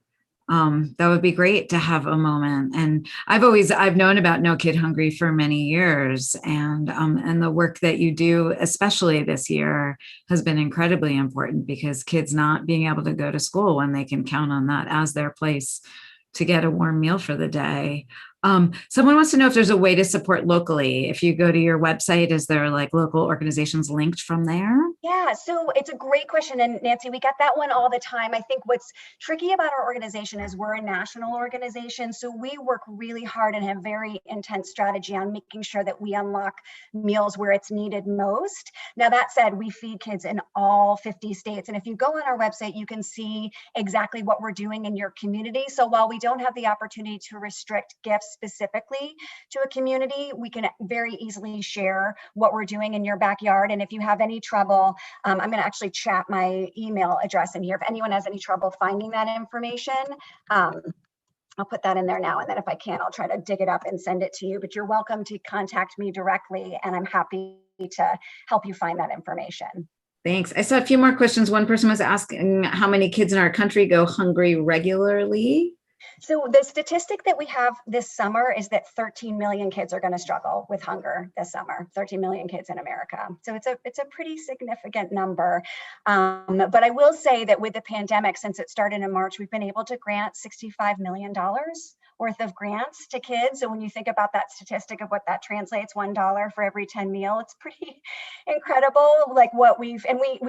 That would be great to have a moment. And I've known about No Kid Hungry for many years, and the work that you do, especially this year, has been incredibly important, because kids not being able to go to school when they can count on that as their place to get a warm meal for the day. Someone wants to know if there's a way to support locally. If you go to your website, is there like local organizations linked from there? Yeah, so it's a great question. And Nancy, we get that one all the time. I think what's tricky about our organization is we're a national organization. So we work really hard and have very intense strategy on making sure that we unlock meals where it's needed most. Now, that said, we feed kids in all 50 states. And if you go on our website, you can see exactly what we're doing in your community. So while we don't have the opportunity to restrict gifts specifically to a community, we can very easily share what we're doing in your backyard. And if you have any trouble, I'm going to actually chat my email address in here. If anyone has any trouble finding that information, I'll put that in there now. And then if I can, I'll try to dig it up and send it to you. But you're welcome to contact me directly, and I'm happy to help you find that information. Thanks. I saw a few more questions. One person was asking how many kids in our country go hungry regularly. So the statistic that we have this summer is that 13 million kids are going to struggle with hunger this summer. 13 million kids in America. So it's a pretty significant number. But I will say that with the pandemic, since it started in March, we've been able to grant $65 million worth of grants to kids. So when you think about that statistic of what that translates, $1 for every 10 meal, it's pretty incredible. Like what we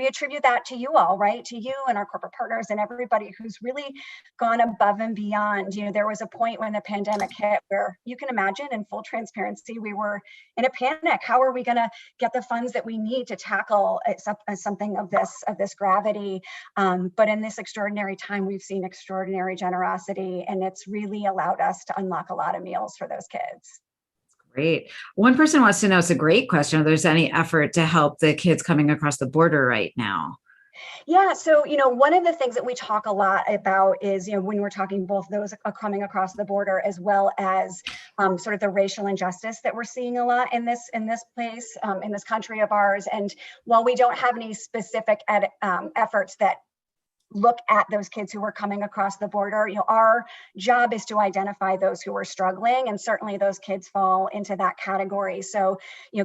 attribute that to you all, right? To you and our corporate partners and everybody who's really gone above and beyond. You know, there was a point when the pandemic hit where you can imagine, in full transparency, we were in a panic. How are we going to get the funds that we need to tackle something of this gravity? But in this extraordinary time, we've seen extraordinary generosity, and it's really allowed us to unlock a lot of meals for those kids. Great. One person wants to know, it's a great question, if there's any effort to help the kids coming across the border right now. Yeah, so, one of the things that we talk a lot about is, when we're talking both those coming across the border, as well as sort of the racial injustice that we're seeing a lot in this place, in this country of ours. And while we don't have any specific efforts that look at those kids who are coming across the border, our job is to identify those who are struggling, and certainly those kids fall into that category. So,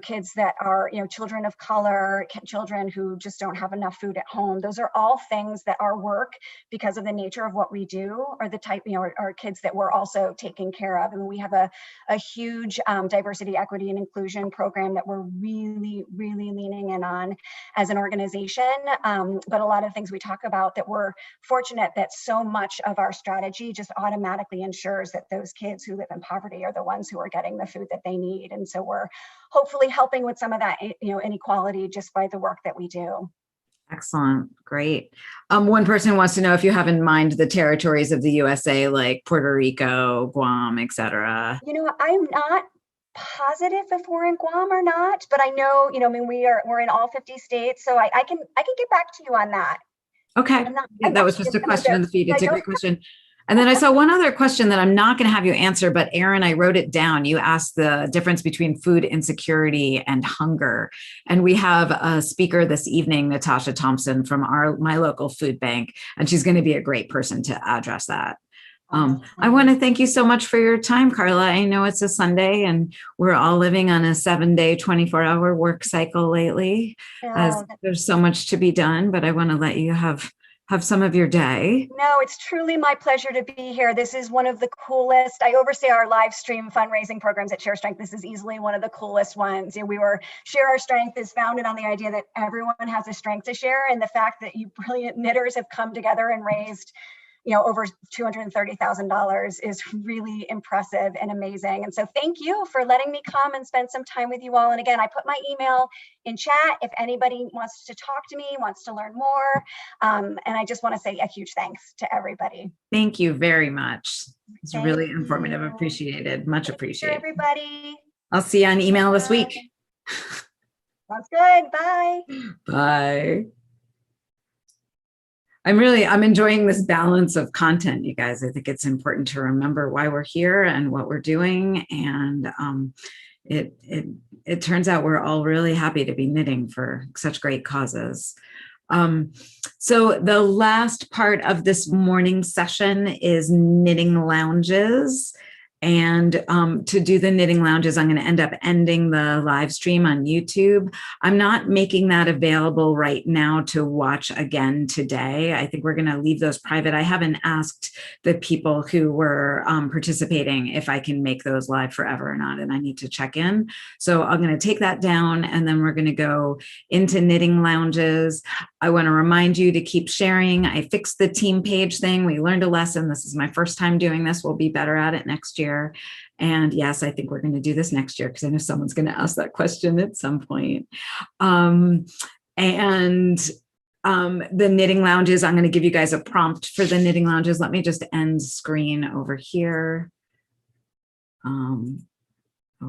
kids that are, children of color, children who just don't have enough food at home, those are all things that our work, because of the nature of what we do, or the type, are kids that we're also taking care of. And we have a huge diversity, equity, and inclusion program that we're really, really leaning in on as an organization. But a lot of things we talk about, that we're fortunate that so much of our strategy just automatically ensures that those kids who live in poverty are the ones who are getting the food that they need. And so we're hopefully helping with some of that, inequality just by the work that we do. Excellent. Great. One person wants to know if you have in mind the territories of the USA, like Puerto Rico, Guam, etc. I'm not positive if we're in Guam or not, but I know, we're in all 50 states. So I can get back to you on that. Okay. That was just a question in the feed. It's a great question. And then I saw one other question that I'm not going to have you answer, but Erin, I wrote it down. You asked the difference between food insecurity and hunger. And we have a speaker this evening, Natasha Thompson from my local food bank, and she's going to be a great person to address that. I want to thank you so much for your time, Carla. I know it's a Sunday and we're all living on a 7-day, 24-hour work cycle lately, as there's so much to be done, but I want to let you have some of your day. No, it's truly my pleasure to be here. This is one of the coolest. I oversee our live stream fundraising programs at Share Strength. This is easily one of the coolest ones. Share Our Strength is founded on the idea that everyone has a strength to share, and the fact that you brilliant knitters have come together and raised over $230,000 is really impressive and amazing. And so thank you for letting me come and spend some time with you all. And again, I put my email in chat if anybody wants to talk to me, wants to learn more. And I just want to say a huge thanks to everybody. Thank you very much. It's Thank really informative, you. appreciated, much Take care, appreciated. everybody. I'll see you on email this week. Sounds good. Bye. Bye. I'm enjoying this balance of content, you guys. I think it's important to remember why we're here and what we're doing. And it turns out we're all really happy to be knitting for such great causes. So the last part of this morning session is knitting lounges. And to do the knitting lounges, I'm going to end up ending the live stream on YouTube. I'm not making that available right now to watch again today. I think we're going to leave those private. I haven't asked the people who were participating if I can make those live forever or not, and I need to check in. So I'm going to take that down, and then we're going to go into knitting lounges. I want to remind you to keep sharing. I fixed the team page thing. We learned a lesson. This is my first time doing this. We'll be better at it next year. And yes, I think we're going to do this next year because I know someone's going to ask that question at some point. The knitting lounges, I'm going to give you guys a prompt for the knitting lounges. Let me just end screen over here.